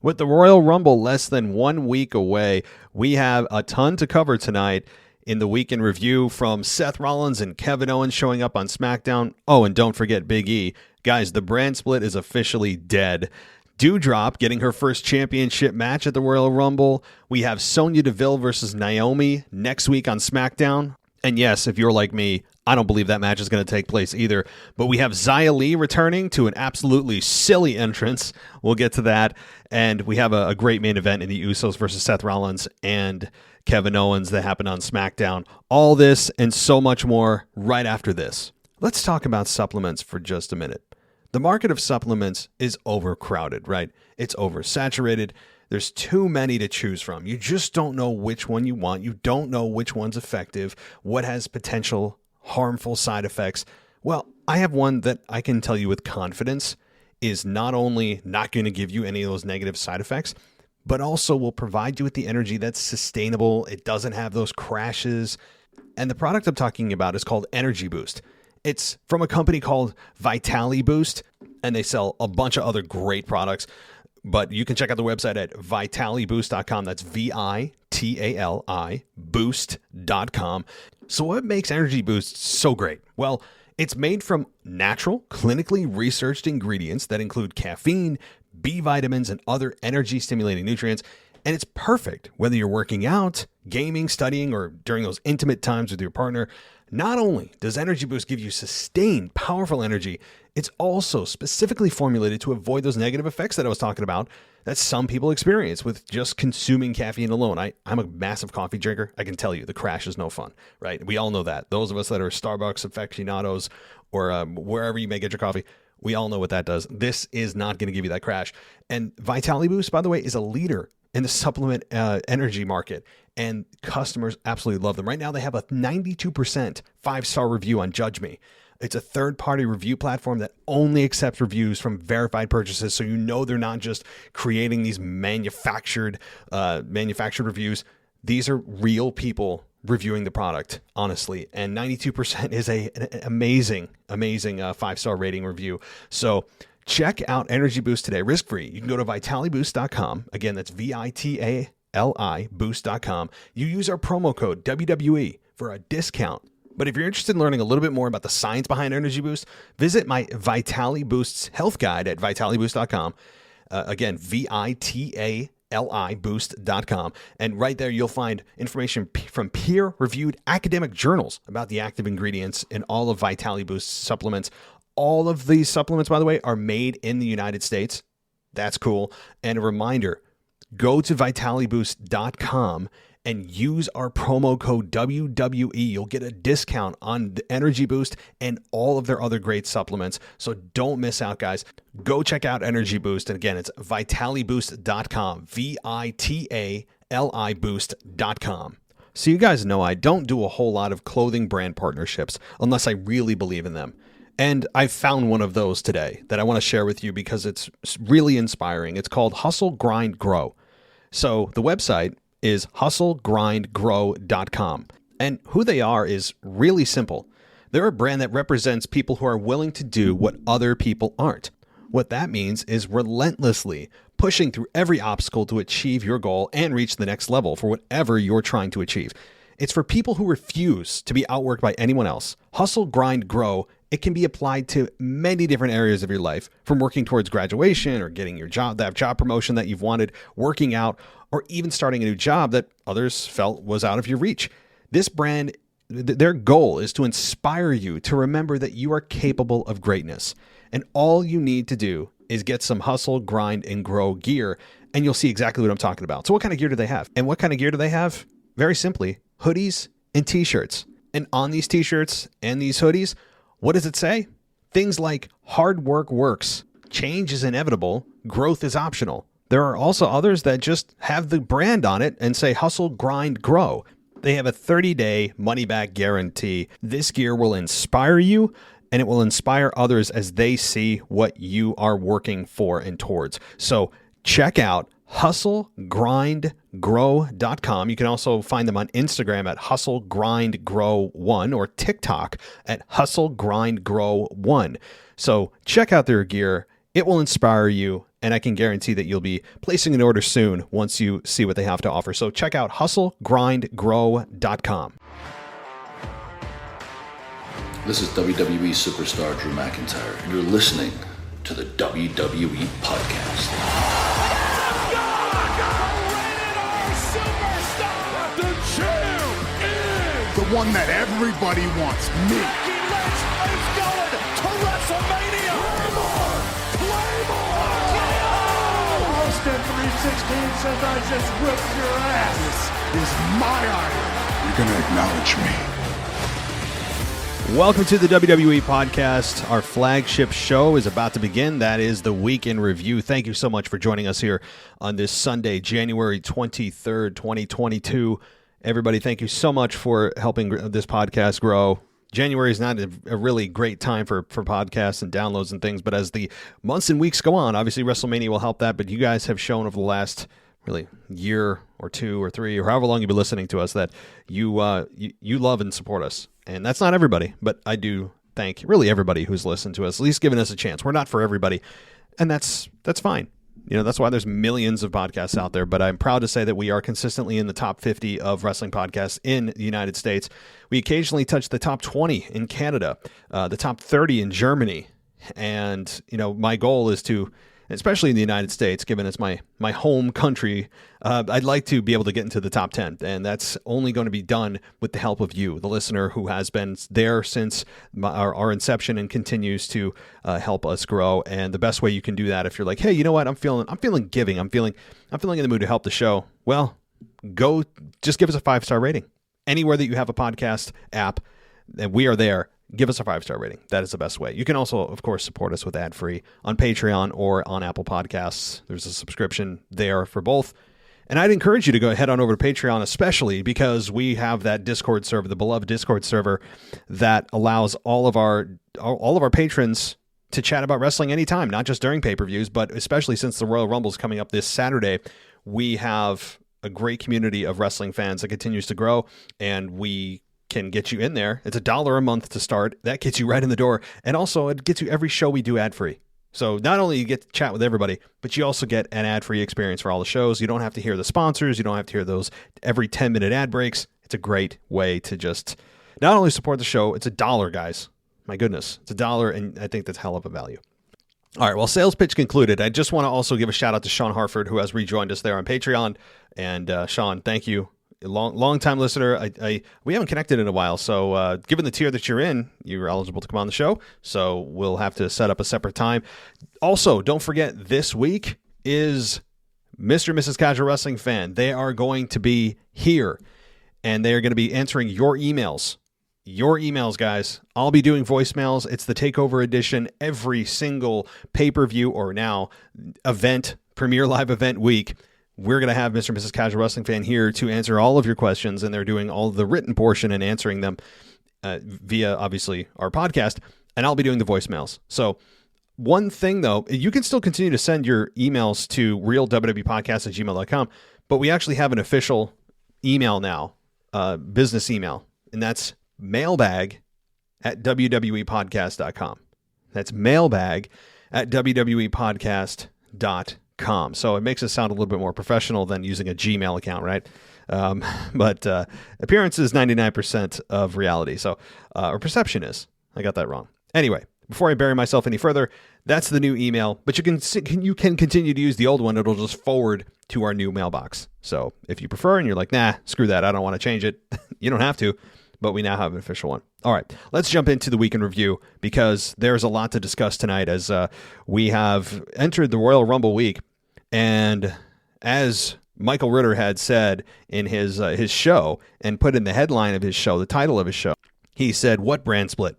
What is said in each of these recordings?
With the Royal Rumble less than 1 week away, we have a ton to cover tonight in the weekend review, from Seth Rollins and Kevin Owens showing up on SmackDown. Oh, and don't forget Big E. Guys, the brand split is officially dead. Doudrop getting her first championship match at the Royal Rumble. We have Sonya Deville versus Naomi next week on SmackDown. And yes, if you're like me, I don't believe that match is going to take place either. But we have Zaya Lee returning to an absolutely silly entrance. We'll get to that. And we have a great main event in the Usos versus Seth Rollins and Kevin Owens that happened on SmackDown. All this and so much more right after this. Let's talk about supplements for just a minute. The market of supplements is overcrowded, right? It's oversaturated. There's too many to choose from. You just don't know which one you want. You don't know which one's effective, what has potential harmful side effects. Well, I have one that I can tell you with confidence is not only not going to give you any of those negative side effects, but also will provide you with the energy that's sustainable. It doesn't have those crashes. And the product I'm talking about is called Energy Boost. It's from a company called Vitali Boost, and they sell a bunch of other great products. But you can check out the website at vitaliboost.com. That's VITALI boost.com. So what makes Energy Boost so great? Well, it's made from natural, clinically researched ingredients that include caffeine, B vitamins, and other energy-stimulating nutrients. And it's perfect whether you're working out, gaming, studying, or during those intimate times with your partner. Not only does Energy Boost give you sustained, powerful energy, it's also specifically formulated to avoid those negative effects that I was talking about that some people experience with just consuming caffeine alone. I'm a massive coffee drinker. I can tell you the crash is no fun, right? We all know that. Those of us that are Starbucks aficionados or wherever you may get your coffee, we all know what that does. This is not going to give you that crash. And Vitali Boost, by the way, is a leader in the supplement energy market, and customers absolutely love them. Right now, they have a 92% 5-star review on Judge Me. It's a third-party review platform that only accepts reviews from verified purchases, so you know they're not just creating these manufactured reviews. These are real people reviewing the product, honestly, and 92% is an amazing 5-star rating review. So check out Energy Boost today, risk-free. You can go to vitaliboost.com. Again, that's VITALI boost.com. You use our promo code WWE for a discount. But if you're interested in learning a little bit more about the science behind Energy Boost, visit my Vitali Boost's health guide at vitaliboost.com. Again, VITALI boost.com. And right there, you'll find information from peer-reviewed academic journals about the active ingredients in all of Vitali Boost's supplements. All of these supplements, by the way, are made in the United States. That's cool. And a reminder, go to vitaliboost.com and use our promo code WWE. You'll get a discount on the Energy Boost and all of their other great supplements. So don't miss out, guys. Go check out Energy Boost. And again, it's vitaliboost.com, VITALI boost.com. So you guys know I don't do a whole lot of clothing brand partnerships unless I really believe in them. And I found one of those today that I want to share with you because it's really inspiring. It's called Hustle, Grind, Grow. So the website is hustlegrindgrow.com. And who they are is really simple. They're a brand that represents people who are willing to do what other people aren't. What that means is relentlessly pushing through every obstacle to achieve your goal and reach the next level for whatever you're trying to achieve. It's for people who refuse to be outworked by anyone else. Hustle, Grind, Grow. It can be applied to many different areas of your life, from working towards graduation or getting your job, that job promotion that you've wanted, working out, or even starting a new job that others felt was out of your reach. This brand, their goal is to inspire you to remember that you are capable of greatness. And all you need to do is get some Hustle, Grind, and Grow gear, and you'll see exactly what I'm talking about. So what kind of gear do they have? And what kind of gear do they have? Very simply, hoodies and t-shirts. And on these t-shirts and these hoodies, what does it say? Things like hard work works, change is inevitable, growth is optional. There are also others that just have the brand on it and say hustle, grind, grow. They have a 30-day money-back guarantee. This gear will inspire you, and it will inspire others as they see what you are working for and towards. So check out hustlegrindgrow.com. You can also find them on Instagram at hustlegrindgrow1 or TikTok at hustlegrindgrow1. So check out their gear. It will inspire you, and I can guarantee that you'll be placing an order soon once you see what they have to offer. So check out hustlegrindgrow.com. This is WWE superstar Drew McIntyre, and you're listening to the WWE Podcast. The champ is the one that everybody wants, me. Becky Lynch is going to WrestleMania. Claymore! Austin 316 says I just whipped your ass. This is my iron. You're going to acknowledge me. Welcome to the WWE Podcast. Our flagship show is about to begin. That is the Week in Review. Thank you so much for joining us here on this Sunday, January 23rd, 2022. Everybody, thank you so much for helping this podcast grow. January is not a really great time for podcasts and downloads and things, but as the months and weeks go on, obviously WrestleMania will help that, but you guys have shown over the last really year or two or three or however long you've been listening to us that you love and support us. And that's not everybody, but I do thank really everybody who's listened to us, at least giving us a chance. We're not for everybody, and that's fine. You know, that's why there's millions of podcasts out there, but I'm proud to say that we are consistently in the top 50 of wrestling podcasts in the United States. We occasionally touch the top 20 in Canada, the top 30 in Germany, and, you know, my goal is to, especially in the United States, given it's my home country, I'd like to be able to get into the top 10. And that's only going to be done with the help of you, the listener who has been there since our inception and continues to help us grow. And the best way you can do that, if you're like, hey, you know what, I'm feeling giving, I'm feeling in the mood to help the show. Well, go just give us a 5-star rating. Anywhere that you have a podcast app, and we are there. Give us a 5-star rating. That is the best way. You can also, of course, support us with ad-free on Patreon or on Apple Podcasts. There's a subscription there for both. And I'd encourage you to go head on over to Patreon, especially because we have that Discord server, the beloved Discord server, that allows all of our patrons to chat about wrestling anytime, not just during pay-per-views, but especially since the Royal Rumble is coming up this Saturday. We have a great community of wrestling fans that continues to grow, and we can get you in there. It's $1 a month to start. That gets you right in the door. And also it gets you every show we do ad-free. So not only you get to chat with everybody, but you also get an ad-free experience for all the shows. You don't have to hear the sponsors. You don't have to hear those every 10-minute ad breaks. It's a great way to just not only support the show, it's $1, guys. My goodness, it's $1, and I think that's hell of a value. All right, well, sales pitch concluded. I just want to also give a shout out to Sean Harford, who has rejoined us there on Patreon. And Sean, thank you. Long time listener. We haven't connected in a while, so given the tier that you're in, you're eligible to come on the show. So we'll have to set up a separate time. Also, don't forget, this week is Mr. and Mrs. Casual Wrestling Fan. They are going to be here, and they are going to be answering your emails. Your emails, guys. I'll be doing voicemails. It's the Takeover edition every single pay-per-view or now event, Premier Live event week. We're going to have Mr. and Mrs. Casual Wrestling Fan here to answer all of your questions, and they're doing all the written portion and answering them via, obviously, our podcast, and I'll be doing the voicemails. So one thing, though, you can still continue to send your emails to realwwpodcast@gmail.com, but we actually have an official email now, business email, and that's mailbag@wwepodcast.com. That's mailbag@wwepodcast.com. So it makes it sound a little bit more professional than using a Gmail account, right? But appearance is 99% of reality. So, or perception is. I got that wrong. Anyway, before I bury myself any further, that's the new email. But you can continue to use the old one. It'll just forward to our new mailbox. So if you prefer and you're like, nah, screw that, I don't want to change it, you don't have to. But we now have an official one. All right, let's jump into the Week in Review because there's a lot to discuss tonight as we have entered the Royal Rumble week. And as Michael Ritter had said in his show and put in the headline of his show, the title of his show, he said, "What brand split?"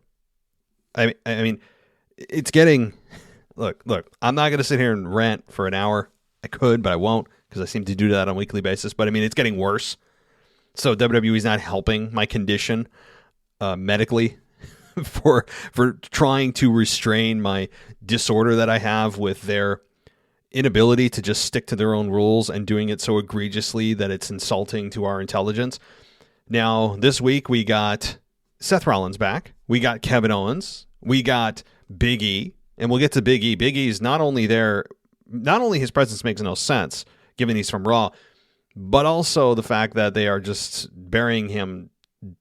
I mean, it's getting... Look, I'm not going to sit here and rant for an hour. I could, but I won't because I seem to do that on a weekly basis. But I mean, it's getting worse. So WWE's not helping my condition medically for trying to restrain my disorder that I have with their inability to just stick to their own rules and doing it so egregiously that it's insulting to our intelligence. Now, this week we got Seth Rollins back. We got Kevin Owens. We got Big E. And we'll get to Big E. Big E is not only there not only his presence makes no sense, given he's from Raw, but also the fact that they are just burying him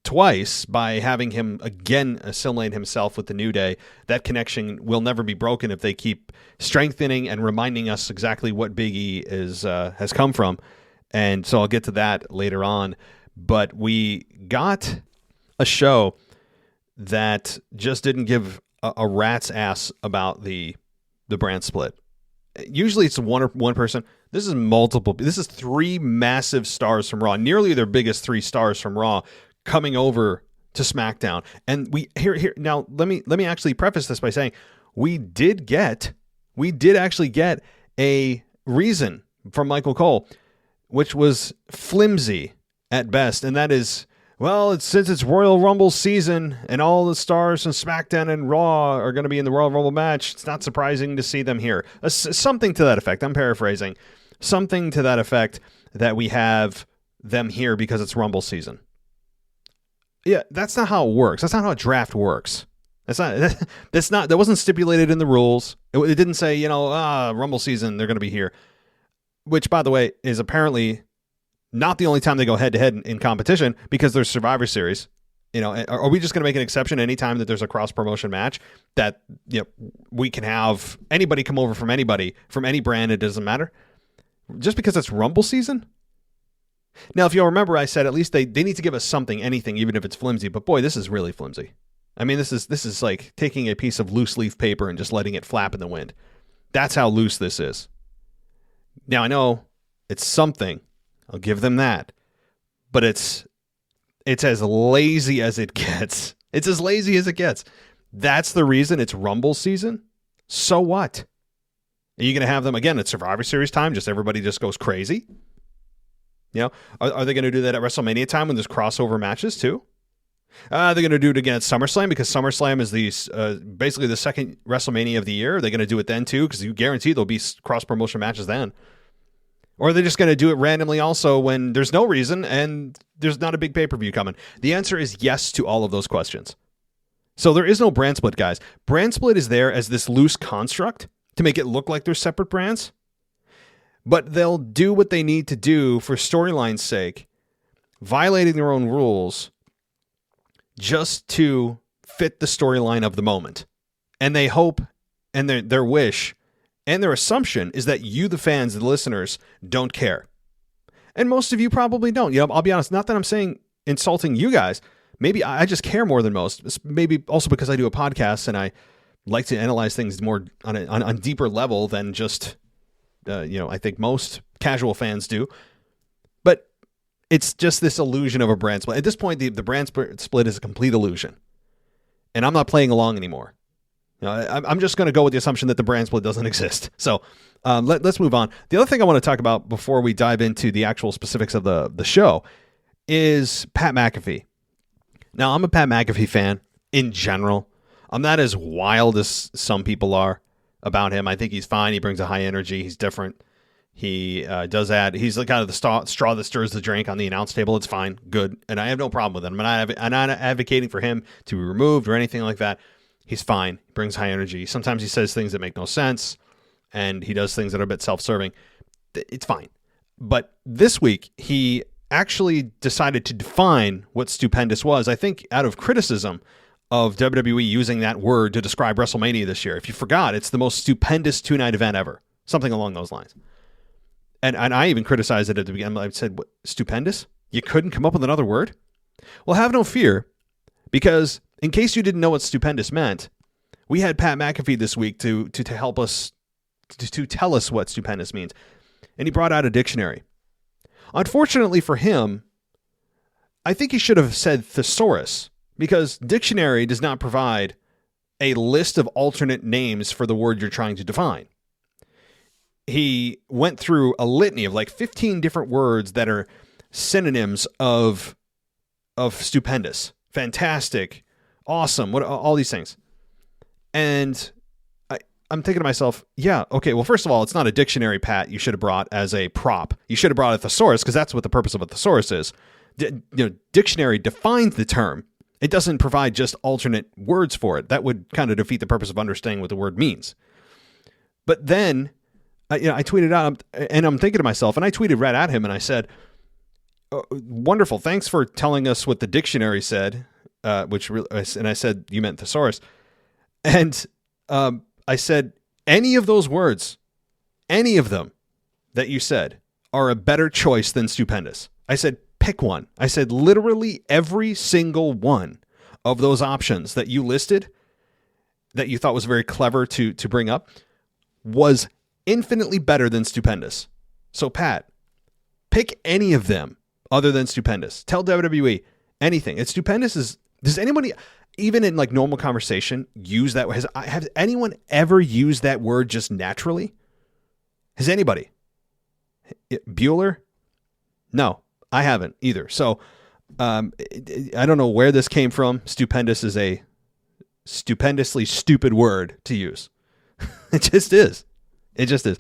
twice by having him again assimilate himself with the New Day. That connection will never be broken if they keep strengthening and reminding us exactly what Big E has come from. And so I'll get to that later on. But we got a show that just didn't give a rat's ass about the brand split. Usually it's one person. This is multiple. This is 3 massive stars from Raw, nearly their biggest 3 stars from Raw, coming over to SmackDown. And we here now. Let me actually preface this by saying we did actually get a reason from Michael Cole, which was flimsy at best, and that is, well, since it's Royal Rumble season and all the stars from SmackDown and Raw are going to be in the Royal Rumble match, it's not surprising to see them here. Something to that effect. I'm paraphrasing. Something to that effect, that we have them here because it's Rumble season. Yeah, that's not how it works. That's not how a draft works. That wasn't stipulated in the rules. It didn't say, Rumble season, they're going to be here. Which, by the way, is apparently not the only time they go head-to-head in competition, because there's Survivor Series. Are we just going to make an exception anytime that there's a cross-promotion match that we can have anybody come over from anybody, from any brand, it doesn't matter? Just because it's Rumble season? Now, if you'll remember, I said at least they need to give us something, anything, even if it's flimsy. But boy, this is really flimsy. I mean, this is like taking a piece of loose leaf paper and just letting it flap in the wind. That's how loose this is. Now, I know it's something. I'll give them that. But it's as lazy as it gets. It's as lazy as it gets. That's the reason it's Rumble season. So what? Are you going to have them, again, at Survivor Series time, just everybody just goes crazy? Are they going to do that at WrestleMania time when there's crossover matches too? They're going to do it again at SummerSlam, because SummerSlam is basically the second WrestleMania of the year. Are they going to do it then too? Because you guarantee there'll be cross-promotion matches then. Or are they just going to do it randomly also when there's no reason and there's not a big pay-per-view coming? The answer is yes to all of those questions. So there is no brand split, guys. Brand split is there as this loose construct to make it look like they're separate brands. But they'll do what they need to do for storyline's sake, violating their own rules, just to fit the storyline of the moment. And they hope, and their wish, and their assumption is that you, the fans, the listeners, don't care. And most of you probably don't. I'll be honest, not that I'm saying insulting you guys. Maybe I just care more than most. Maybe also because I do a podcast and I like to analyze things more on a deeper level than just, I think most casual fans do. But it's just this illusion of a brand split. At this point, the brand split is a complete illusion. And I'm not playing along anymore. I'm just going to go with the assumption that the brand split doesn't exist. So let's move on. The other thing I want to talk about before we dive into the actual specifics of the show is Pat McAfee. Now, I'm a Pat McAfee fan in general. I'm not as wild as some people are about him. I think he's fine. He brings a high energy. He's different. He does add. He's the kind of the straw that stirs the drink on the announce table. It's fine. Good. And I have no problem with him. I'm not advocating for him to be removed or anything like that. He's fine. He brings high energy. Sometimes he says things that make no sense, and he does things that are a bit self-serving. It's fine. But this week, he actually decided to define what stupendous was, I think out of criticism of WWE using that word to describe WrestleMania this year. If you forgot, it's the most stupendous two-night event ever. Something along those lines. And I even criticized it at the beginning. I said, what, stupendous? You couldn't come up with another word? Well, have no fear, because in case you didn't know what stupendous meant, we had Pat McAfee this week to help us, to tell us what stupendous means. And he brought out a dictionary. Unfortunately for him, I think he should have said thesaurus, because dictionary does not provide a list of alternate names for the word you're trying to define. He went through a litany of like 15 different words that are synonyms of stupendous, fantastic, awesome, what all these things. And I'm thinking to myself, yeah, okay, well, first of all, it's not a dictionary, Pat, you should have brought as a prop. You should have brought a thesaurus, because that's what the purpose of a thesaurus is. Dictionary defines the term. It doesn't provide just alternate words for it. That would kind of defeat the purpose of understanding what the word means. But then, I tweeted out, and I'm thinking to myself, and I tweeted right at him, and I said, wonderful, thanks for telling us what the dictionary said, and I said, you meant thesaurus. And I said, any of those words, any of them that you said are a better choice than stupendous. I said, pick one. I said, literally every single one of those options that you listed that you thought was very clever to bring up was infinitely better than stupendous. So Pat, pick any of them other than stupendous. Tell WWE anything. It's stupendous. Does anybody, even in like normal conversation, use that? Has anyone ever used that word just naturally? Has anybody? Bueller? No, I haven't either. So I don't know where this came from. Stupendous is a stupendously stupid word to use. It just is. It just is.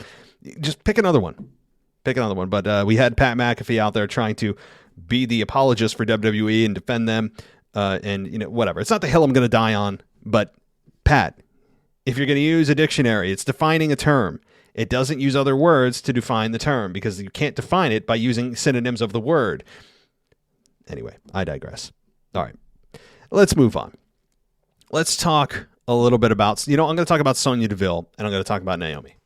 Just pick another one. But we had Pat McAfee out there trying to be the apologist for WWE and defend them. And whatever. It's not the hill I'm going to die on. But Pat, if you're going to use a dictionary, it's defining a term. It doesn't use other words to define the term because you can't define it by using synonyms of the word. Anyway, I digress. All right, let's move on. Let's talk a little bit about, I'm going to talk about Sonya Deville and I'm going to talk about Naomi.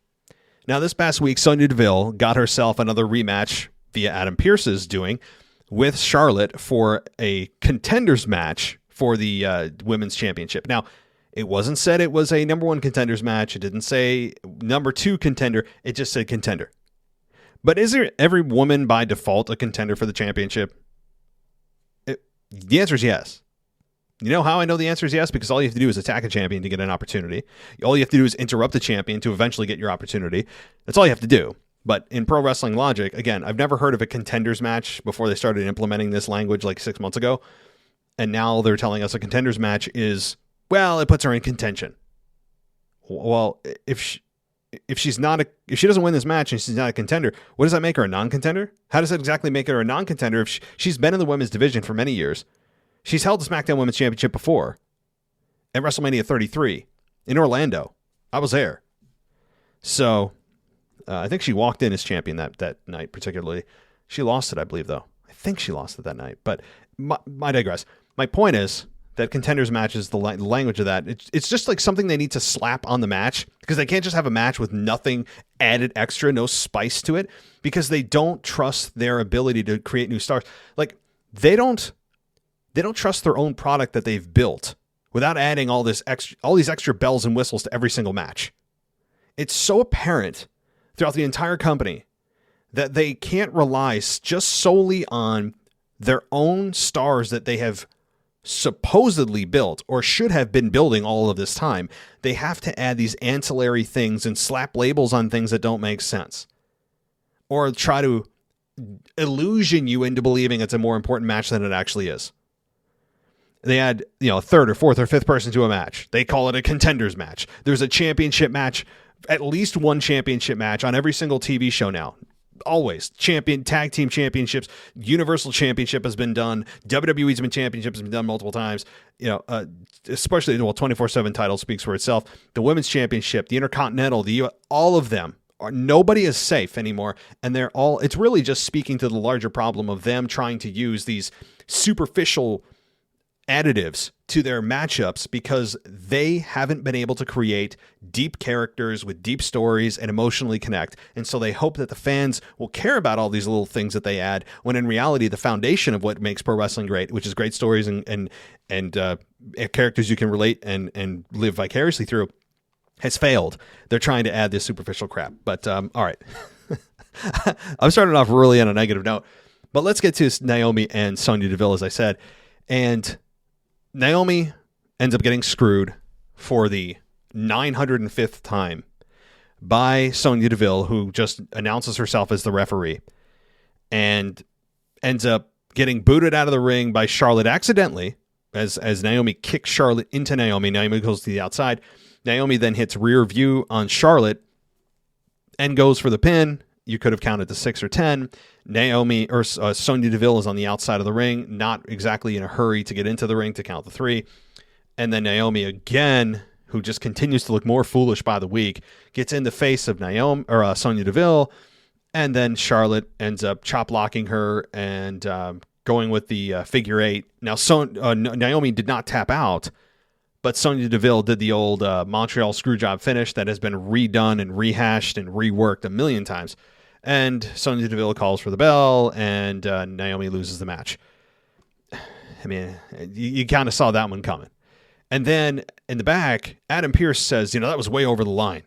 Now, this past week, Sonya Deville got herself another rematch via Adam Pearce's doing with Charlotte for a contenders match for the women's championship. Now, it wasn't said it was a number one contenders match. It didn't say number two contender. It just said contender. But is there every woman by default a contender for the championship? The answer is yes. You know how I know the answer is yes? Because all you have to do is attack a champion to get an opportunity. All you have to do is interrupt the champion to eventually get your opportunity. That's all you have to do. But in pro wrestling logic, again, I've never heard of a contenders match before they started implementing this language like 6 months ago. And now they're telling us a contenders match is, well, it puts her in contention. Well, if she doesn't win this match and she's not a contender, what does that make her, a non-contender? How does that exactly make her a non-contender if she's been in the women's division for many years? She's held the SmackDown Women's Championship before at WrestleMania 33 in Orlando. I was there. So I think she walked in as champion that night particularly. She lost it, I believe, though. I think she lost it that night. But I digress. My point is that contenders matches, the language of that, it's just like something they need to slap on the match because they can't just have a match with nothing added extra, no spice to it, because they don't trust their ability to create new stars. Like, they don't trust their own product that they've built without adding all these extra bells and whistles to every single match. It's so apparent throughout the entire company that they can't rely just solely on their own stars that they have supposedly built or should have been building all of this time. They have to add these ancillary things and slap labels on things that don't make sense, or try to illusion you into believing it's a more important match than it actually is. They add, a third or fourth or fifth person to a match. They call it a contenders match. There's a championship match, at least one championship match on every single TV show now. Always. Tag team championships, Universal Championship has been done. WWE's championship has been done multiple times. Especially, 24/7 title speaks for itself. The Women's Championship, the Intercontinental, all of them. Nobody is safe anymore. And it's really just speaking to the larger problem of them trying to use these superficial additives to their matchups because they haven't been able to create deep characters with deep stories and emotionally connect. And so they hope that the fans will care about all these little things that they add, when in reality, the foundation of what makes pro wrestling great, which is great stories and characters you can relate and live vicariously through, has failed. They're trying to add this superficial crap. But all right. I'm starting off really on a negative note, but let's get to Naomi and Sonya Deville, as I said. And Naomi ends up getting screwed for the 905th time by Sonya Deville, who just announces herself as the referee, and ends up getting booted out of the ring by Charlotte accidentally as Naomi kicks Charlotte into Naomi. Naomi goes to the outside. Naomi then hits rear view on Charlotte and goes for the pin. You could have counted to 6 or 10. Sonya Deville is on the outside of the ring, not exactly in a hurry to get into the ring to count the 3. And then Naomi again who just continues to look more foolish by the week, gets in the face of Naomi or Sonya Deville, and then Charlotte ends up chop blocking her and going with the figure eight. Now, Naomi did not tap out, but Sonya Deville did the old Montreal screwjob finish that has been redone and rehashed and reworked a million times. And Sonya Deville calls for the bell, and Naomi loses the match. I mean, you kind of saw that one coming. And then in the back, Adam Pearce says, that was way over the line.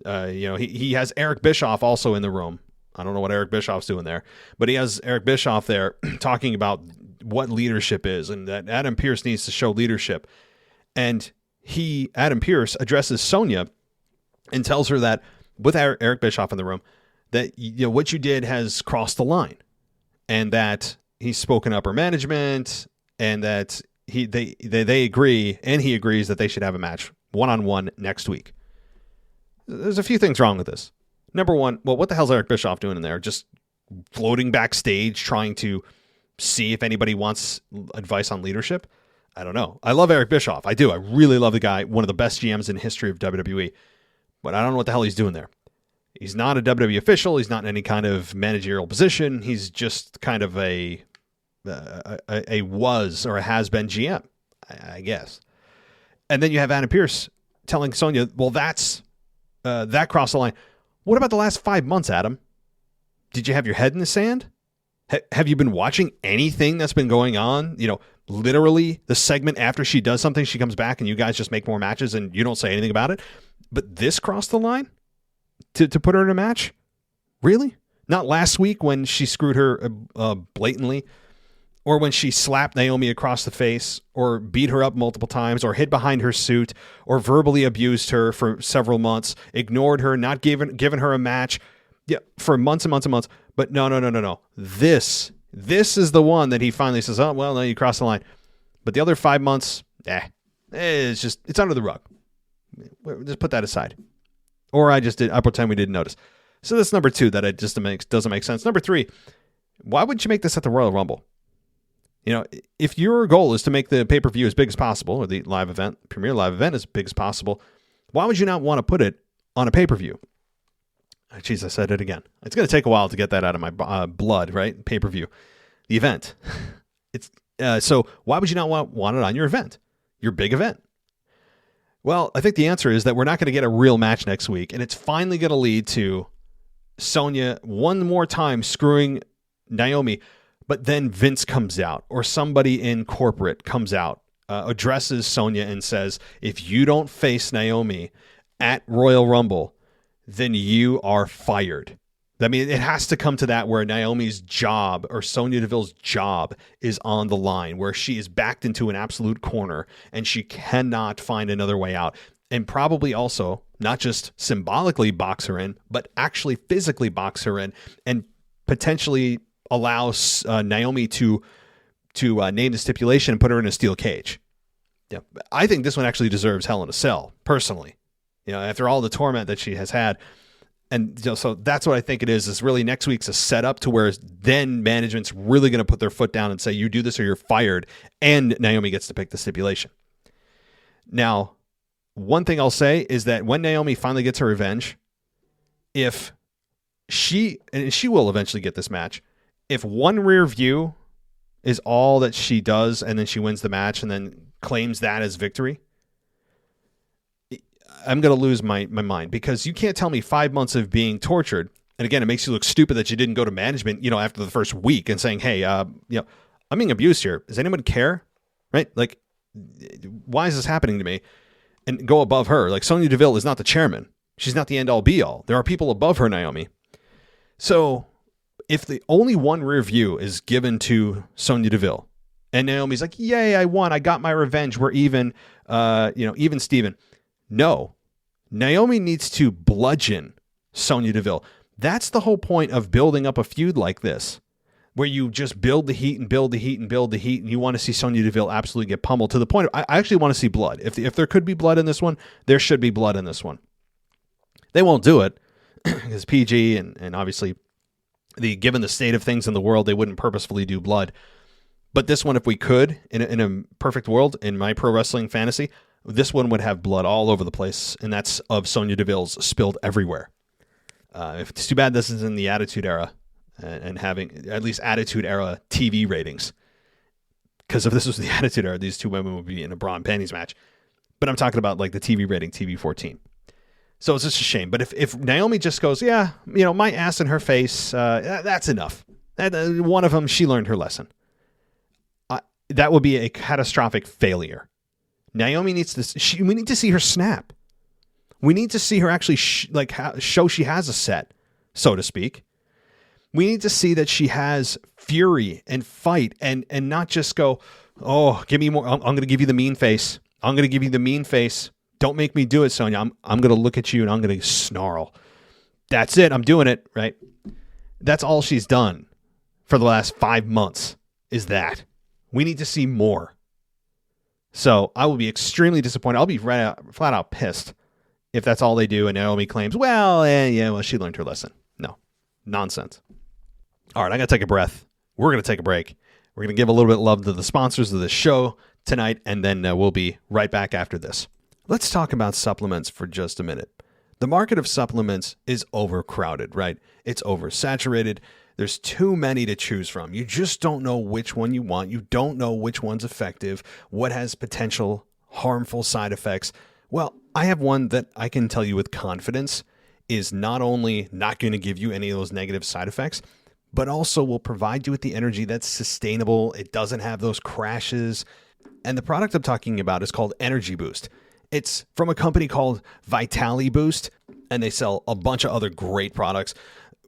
He has Eric Bischoff also in the room. I don't know what Eric Bischoff's doing there, but he has Eric Bischoff there talking about what leadership is and that Adam Pearce needs to show leadership. And Adam Pearce addresses Sonya and tells her that with Eric Bischoff in the room, that what you did has crossed the line, and that he's spoken upper management, and that they agree, and he agrees that they should have a match one-on-one next week. There's a few things wrong with this. Number one, well, what the hell's Eric Bischoff doing in there? Just floating backstage, trying to see if anybody wants advice on leadership? I don't know. I love Eric Bischoff. I do. I really love the guy, one of the best GMs in the history of WWE. But I don't know what the hell he's doing there. He's not a WWE official. He's not in any kind of managerial position. He's just kind of a was or a has-been GM, I guess. And then you have Adam Pearce telling Sonya, well, that crossed the line. What about the last 5 months, Adam? Did you have your head in the sand? Have you been watching anything that's been going on? Literally the segment after she does something, she comes back and you guys just make more matches and you don't say anything about it. But this crossed the line to put her in a match? Really? Not last week when she screwed her blatantly, or when she slapped Naomi across the face, or beat her up multiple times, or hid behind her suit, or verbally abused her for several months, ignored her, not given her a match, for months and months and months. But no. This is the one that he finally says, oh, well, no, you crossed the line. But the other 5 months, it's under the rug. Just put that aside. Or I pretend we didn't notice. So that's number two that it just doesn't make sense. Number three, why would you make this at the Royal Rumble? If your goal is to make the pay-per-view as big as possible, or the premier live event as big as possible, why would you not want to put it on a pay-per-view? Jeez, I said it again. It's going to take a while to get that out of my blood, right? Pay-per-view. The event. So why would you not want it on your event? Your big event? Well, I think the answer is that we're not going to get a real match next week, and it's finally going to lead to Sonya one more time screwing Naomi, but then Vince comes out, or somebody in corporate comes out, addresses Sonya and says, if you don't face Naomi at Royal Rumble, then you are fired. I mean, it has to come to that where Naomi's job or Sonya Deville's job is on the line, where she is backed into an absolute corner and she cannot find another way out. And probably also not just symbolically box her in, but actually physically box her in and potentially allows Naomi to name the stipulation and put her in a steel cage. Yeah, I think this one actually deserves Hell in a Cell, personally. After all the torment that she has had. And so that's what I think it is really next week's a setup to where then management's really going to put their foot down and say, you do this or you're fired. And Naomi gets to pick the stipulation. Now, one thing I'll say is that when Naomi finally gets her revenge, and she will eventually get this match, if one rear view is all that she does and then she wins the match and then claims that as victory, I'm going to lose my mind, because you can't tell me 5 months of being tortured. And again, it makes you look stupid that you didn't go to management, after the first week and saying, hey, I'm being abused here. Does anyone care? Right? Like, why is this happening to me? And go above her. Like, Sonya Deville is not the chairman. She's not the end all be all. There are people above her, Naomi. So if the only one rear view is given to Sonya Deville and Naomi's like, yay, I won. I got my revenge. We're even, even Steven. No, Naomi needs to bludgeon Sonya Deville. That's the whole point of building up a feud like this, where you just build the heat and build the heat and build the heat, and you want to see Sonya Deville absolutely get pummeled to the point of, I actually want to see blood. If there could be blood in this one, there should be blood in this one. They won't do it because PG and obviously given the state of things in the world, they wouldn't purposefully do blood. But this one, if we could, in a perfect world, in my pro wrestling fantasy, This one would have blood all over the place, and that's of Sonya Deville's spilled everywhere. It's too bad this is in the Attitude Era and having at least Attitude Era TV ratings. Because if this was the Attitude Era, these two women would be in a bra and panties match. But I'm talking about like the TV rating, TV 14. So it's just a shame. But if Naomi just goes, yeah, my ass in her face, that's enough. One of them, she learned her lesson. That would be a catastrophic failure. Naomi needs to. We need to see her snap. We need to see her actually show she has a set, so to speak. We need to see that she has fury and fight, and not just go, oh, give me more. I'm going to give you the mean face. I'm going to give you the mean face. Don't make me do it, Sonya. I'm going to look at you and I'm going to snarl. That's it. I'm doing it, right? That's all she's done for the last 5 months is that. We need to see more. So I will be extremely disappointed. I'll be flat out pissed if that's all they do and Naomi claims, well, she learned her lesson. No, nonsense. All right, I got to take a breath. We're going to take a break. We're going to give a little bit of love to the sponsors of the show tonight, and then we'll be right back after this. Let's talk about supplements for just a minute. The market of supplements is overcrowded, right? It's oversaturated. There's too many to choose from. You just don't know which one you want. You don't know which one's effective, what has potential harmful side effects. Well, I have one that I can tell you with confidence is not only not going to give you any of those negative side effects, but also will provide you with the energy that's sustainable. It doesn't have those crashes. And the product I'm talking about is called Energy Boost. It's from a company called Vitali Boost, and they sell a bunch of other great products.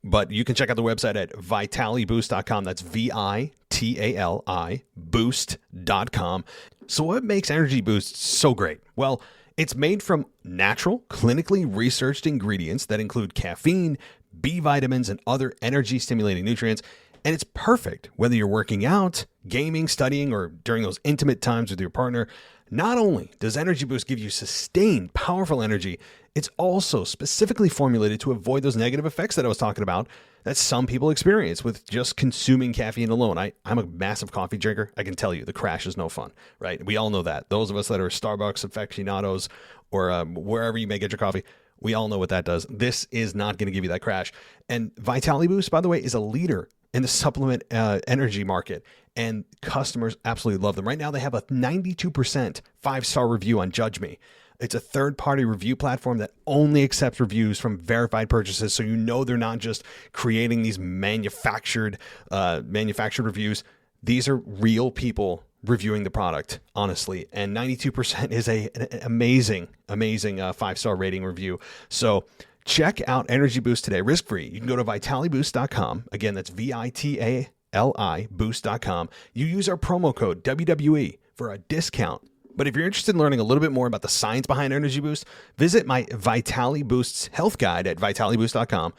But you can check out the website at vitaliboost.com. That's VITALI boost.com. So what makes Energy Boost so great? Well, it's made from natural, clinically researched ingredients that include caffeine, B vitamins, and other energy-stimulating nutrients. And it's perfect whether you're working out, gaming, studying, or during those intimate times with your partner. Not only does Energy Boost give you sustained, powerful energy, it's also specifically formulated to avoid those negative effects that I was talking about that some people experience with just consuming caffeine alone. I'm a massive coffee drinker. I can tell you the crash is no fun, right? We all know that. Those of us that are Starbucks aficionados or wherever you may get your coffee, we all know what that does. This is not going to give you that crash. And Vitali Boost, by the way, is a leader in the supplement energy market, and customers absolutely love them. Right now, they have a 92% 5-star review on Judge Me. It's a third-party review platform that only accepts reviews from verified purchases, so you know they're not just creating these manufactured reviews. These are real people reviewing the product, honestly, and 92% is an amazing 5-star rating review. So check out Energy Boost today, risk-free. You can go to vitaliboost.com. Again, that's VITALI boost.com. You use our promo code WWE for a discount. But if you're interested in learning a little bit more about the science behind Energy Boost, visit my Vitali Boost's health guide at vitaliboost.com.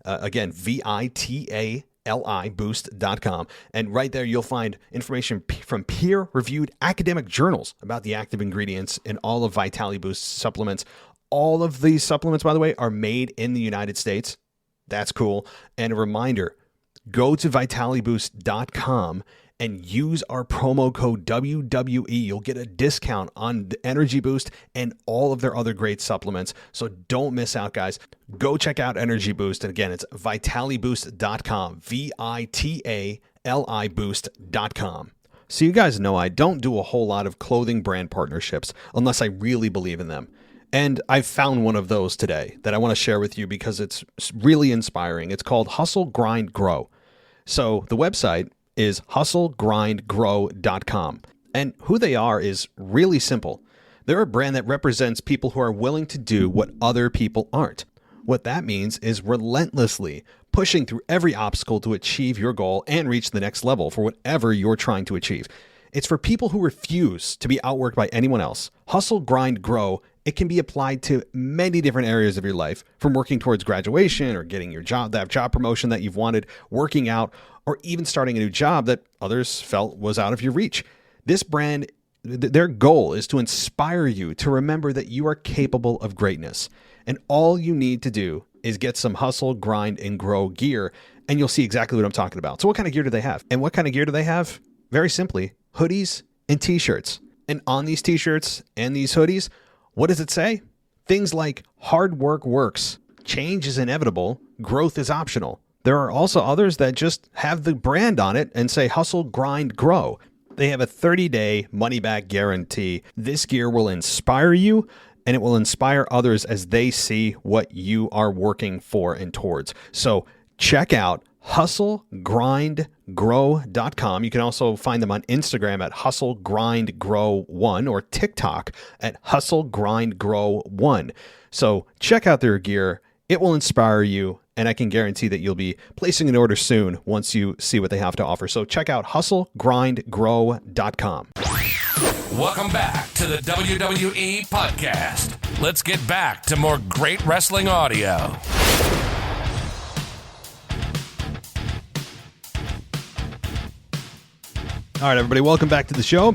Again, VITALI boost.com. And right there, you'll find information from peer-reviewed academic journals about the active ingredients in all of Vitali Boost's supplements. All of these supplements, by the way, are made in the United States. That's cool. And a reminder, go to vitaliboost.com and use our promo code WWE. You'll get a discount on the Energy Boost and all of their other great supplements. So don't miss out, guys. Go check out Energy Boost. And again, it's vitaliboost.com, VITALI boost.com. So you guys know I don't do a whole lot of clothing brand partnerships unless I really believe in them. And I found one of those today that I want to share with you because it's really inspiring. It's called Hustle, Grind, Grow. So the website is hustlegrindgrow.com. And who they are is really simple. They're a brand that represents people who are willing to do what other people aren't. What that means is relentlessly pushing through every obstacle to achieve your goal and reach the next level for whatever you're trying to achieve. It's for people who refuse to be outworked by anyone else. Hustle, Grind, Grow. It can be applied to many different areas of your life, from working towards graduation or getting your job, that job promotion that you've wanted, working out, or even starting a new job that others felt was out of your reach. This brand, their goal is to inspire you to remember that you are capable of greatness. And all you need to do is get some Hustle, Grind, and Grow gear, and you'll see exactly what I'm talking about. So what kind of gear do they have? And what kind of gear do they have? Very simply, hoodies and t-shirts. And on these t-shirts and these hoodies, what does it say? Things like hard work works, change is inevitable, growth is optional. There are also others that just have the brand on it and say hustle, grind, grow. They have a 30-day money-back guarantee. This gear will inspire you, and it will inspire others as they see what you are working for and towards. So check out hustlegrindgrow.com. You can also find them on Instagram at hustlegrindgrow1 or TikTok at hustlegrindgrow1. So check out their gear. It will inspire you, and I can guarantee that you'll be placing an order soon once you see what they have to offer. So check out hustlegrindgrow.com. Welcome back to the WWE Podcast. Let's get back to more great wrestling audio. All right, everybody, welcome back to the show.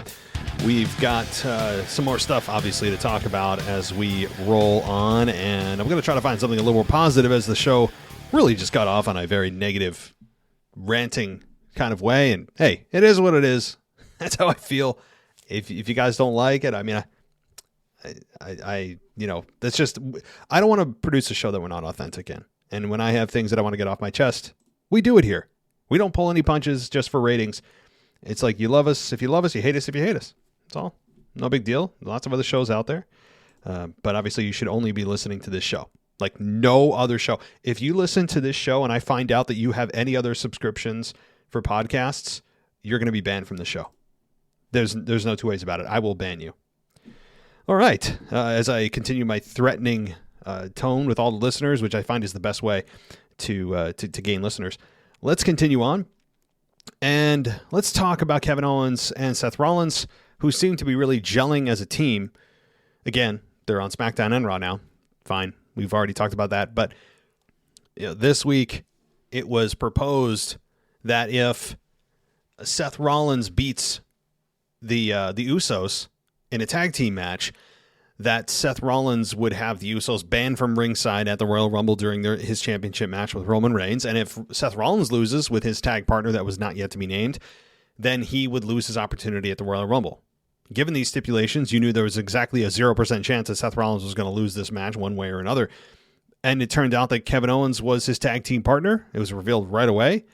We've got some more stuff, obviously, to talk about as we roll on, and I'm going to try to find something a little more positive as the show really just got off on a very negative, ranting kind of way, and hey, it is what it is. That's how I feel. If you guys don't like it, I mean, I that's just, I don't want to produce a show that we're not authentic in, and when I have things that I want to get off my chest, we do it here. We don't pull any punches just for ratings. It's like, you love us if you love us, you hate us if you hate us. That's all. No big deal. Lots of other shows out there. But obviously you should only be listening to this show. Like no other show. If you listen to this show and I find out that you have any other subscriptions for podcasts, you're going to be banned from the show. There's no two ways about it. I will ban you. All right. As I continue my threatening tone with all the listeners, which I find is the best way to gain listeners, let's continue on. And let's talk about Kevin Owens and Seth Rollins, who seem to be really gelling as a team. Again, they're on SmackDown and Raw now. Fine. We've already talked about that. But this week, it was proposed that if Seth Rollins beats the Usos in a tag team match, that Seth Rollins would have the Usos banned from ringside at the Royal Rumble during his championship match with Roman Reigns. And if Seth Rollins loses with his tag partner that was not yet to be named, then he would lose his opportunity at the Royal Rumble. Given these stipulations, you knew there was exactly a 0% chance that Seth Rollins was going to lose this match one way or another. And it turned out that Kevin Owens was his tag team partner. It was revealed right away.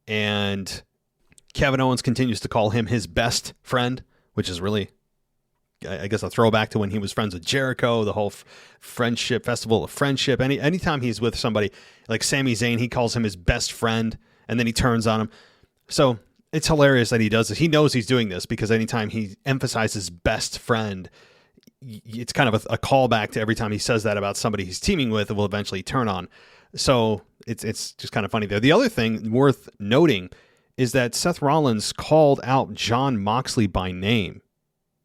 And Kevin Owens continues to call him his best friend, which is really, I guess, a throwback to when he was friends with Jericho, the whole friendship, festival of friendship. Anytime he's with somebody like Sami Zayn, he calls him his best friend, and then he turns on him. So it's hilarious that he does this. He knows he's doing this because anytime he emphasizes best friend, it's kind of a callback to every time he says that about somebody he's teaming with, it will eventually turn on. So it's just kind of funny there. The other thing worth noting is that Seth Rollins called out Jon Moxley by name.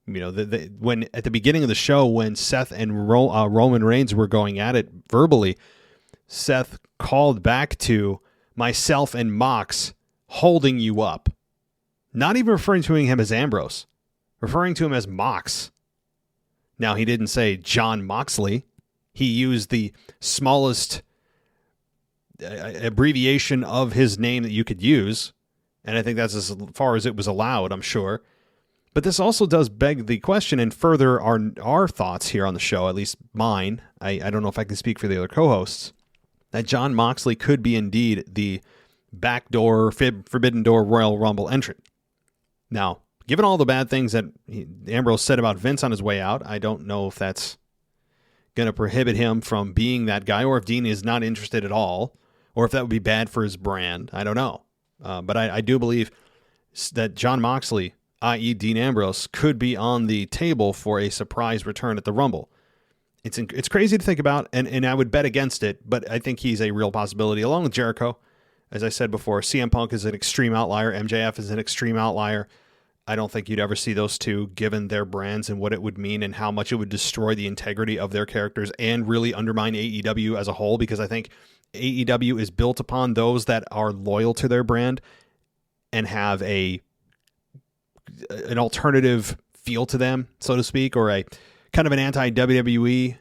When at the beginning of the show, when Seth and Roman Reigns were going at it verbally, Seth called back to myself and Mox holding you up. Not even referring to him as Ambrose, referring to him as Mox. Now, he didn't say Jon Moxley. He used the smallest abbreviation of his name that you could use, and I think that's as far as it was allowed, I'm sure. But this also does beg the question and further our thoughts here on the show, at least mine. I don't know if I can speak for the other co-hosts, that Jon Moxley could be indeed the backdoor, Forbidden Door Royal Rumble entrant. Now, given all the bad things that Ambrose said about Vince on his way out, I don't know if that's going to prohibit him from being that guy, or if Dean is not interested at all, or if that would be bad for his brand. I don't know. But I do believe that Jon Moxley, i.e. Dean Ambrose, could be on the table for a surprise return at the Rumble. It's crazy to think about, and I would bet against it, but I think he's a real possibility, along with Jericho. As I said before, CM Punk is an extreme outlier. MJF is an extreme outlier. I don't think you'd ever see those two, given their brands and what it would mean and how much it would destroy the integrity of their characters and really undermine AEW as a whole, because I think AEW is built upon those that are loyal to their brand and have an alternative feel to them, so to speak, or a kind of an anti-WWE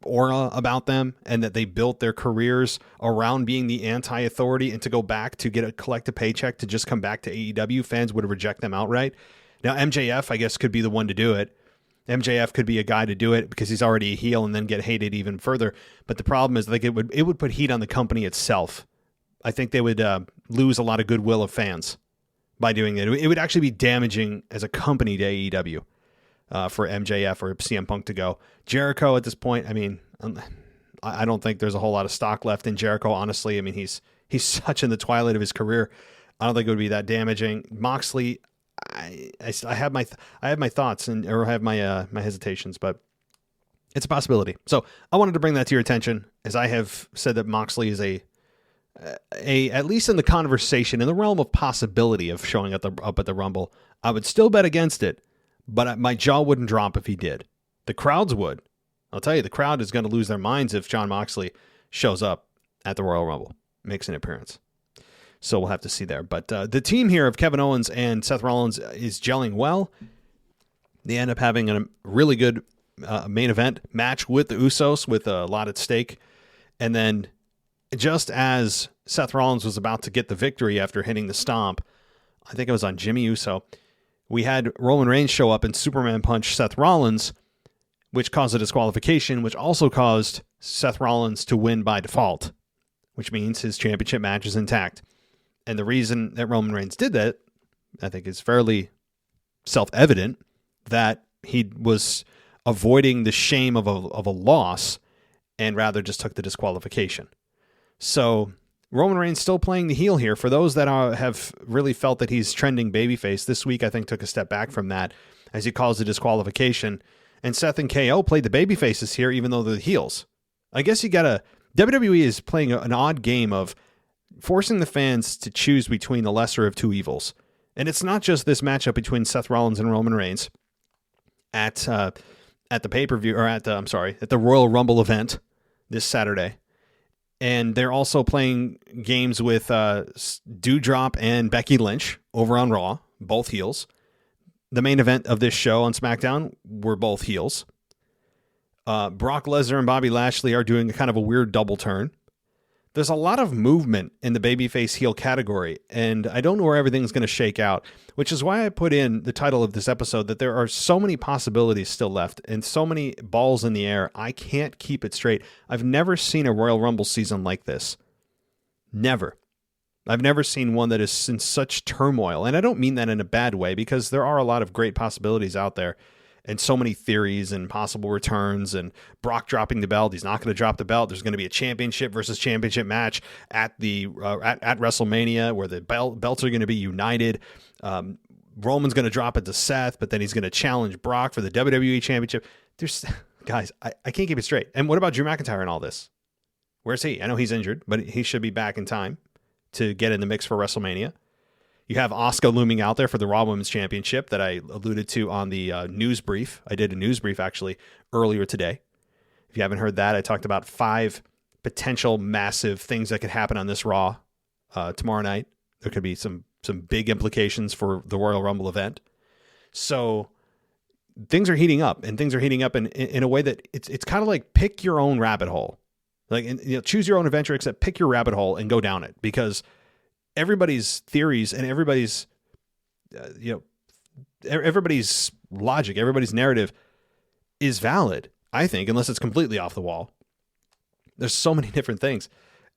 aura about them, and that they built their careers around being the anti-authority, and to go back to get a collect a paycheck to just come back to AEW, fans would reject them outright. Now, MJF, I guess, could be the one to do it. MJF could be a guy to do it because he's already a heel and then get hated even further. But the problem is, like, it would put heat on the company itself. I think they would lose a lot of goodwill of fans by doing it. It would actually be damaging as a company to AEW for MJF or CM Punk to go. Jericho at this point, I mean, I don't think there's a whole lot of stock left in Jericho, honestly. I mean, he's such in the twilight of his career. I don't think it would be that damaging. Moxley, I have my thoughts or have my my hesitations, but it's a possibility. So I wanted to bring that to your attention, as I have said that Moxley is a at least in the conversation, in the realm of possibility of showing up at the Rumble. I would still bet against it, but my jaw wouldn't drop if he did. The crowds would. I'll tell you, the crowd is going to lose their minds if Jon Moxley shows up at the Royal Rumble, makes an appearance. So we'll have to see there. But the team here of Kevin Owens and Seth Rollins is gelling well. They end up having a really good main event match with the Usos with a lot at stake. And then just as Seth Rollins was about to get the victory after hitting the stomp, I think it was on Jimmy Uso, we had Roman Reigns show up and Superman punch Seth Rollins, which caused a disqualification, which also caused Seth Rollins to win by default, which means his championship match is intact. And the reason that Roman Reigns did that, I think, is fairly self-evident, that he was avoiding the shame of a loss and rather just took the disqualification. So Roman Reigns still playing the heel here. For those that have really felt that he's trending babyface, this week I think took a step back from that as he calls the disqualification. And Seth and KO played the babyfaces here, even though they're the heels. I guess WWE is playing an odd game of forcing the fans to choose between the lesser of two evils. And it's not just this matchup between Seth Rollins and Roman Reigns at the pay-per-view, or at the Royal Rumble event this Saturday. And they're also playing games with Doudrop and Becky Lynch over on Raw, both heels. The main event of this show on SmackDown were both heels. Brock Lesnar and Bobby Lashley are doing kind of a weird double turn. There's a lot of movement in the babyface heel category, and I don't know where everything's going to shake out, which is why I put in the title of this episode that there are so many possibilities still left and so many balls in the air. I can't keep it straight. I've never seen a Royal Rumble season like this. Never. I've never seen one that is in such turmoil, and I don't mean that in a bad way, because there are a lot of great possibilities out there. And so many theories and possible returns, and Brock dropping the belt. He's not going to drop the belt. There's going to be a championship versus championship match at the at WrestleMania where the belts are going to be united. Roman's going to drop it to Seth, but then he's going to challenge Brock for the WWE championship. Guys, I can't keep it straight. And what about Drew McIntyre and all this? Where's he? I know he's injured, but he should be back in time to get in the mix for WrestleMania. You have Asuka looming out there for the Raw Women's Championship that I alluded to on the news brief. I did a news brief actually earlier today. If you haven't heard that, I talked about 5 potential massive things that could happen on this Raw tomorrow night. There could be some big implications for the Royal Rumble event. So things are heating up, and things are heating up in a way that it's kind of like pick your own rabbit hole. Like, choose your own adventure, except pick your rabbit hole and go down it, because everybody's theories and everybody's logic, everybody's narrative is valid, I think, unless it's completely off the wall. There's so many different things.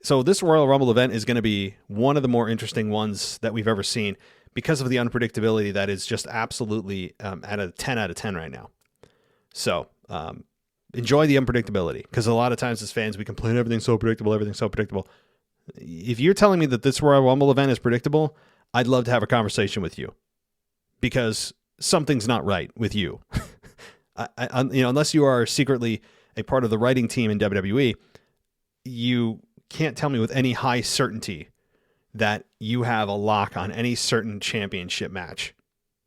So this Royal Rumble event is going to be one of the more interesting ones that we've ever seen because of the unpredictability that is just absolutely at a 10 out of 10 right now. So enjoy the unpredictability, because a lot of times as fans, we complain everything's so predictable. If you're telling me that this Royal Rumble event is predictable, I'd love to have a conversation with you, because something's not right with you. Unless you are secretly a part of the writing team in WWE, you can't tell me with any high certainty that you have a lock on any certain championship match.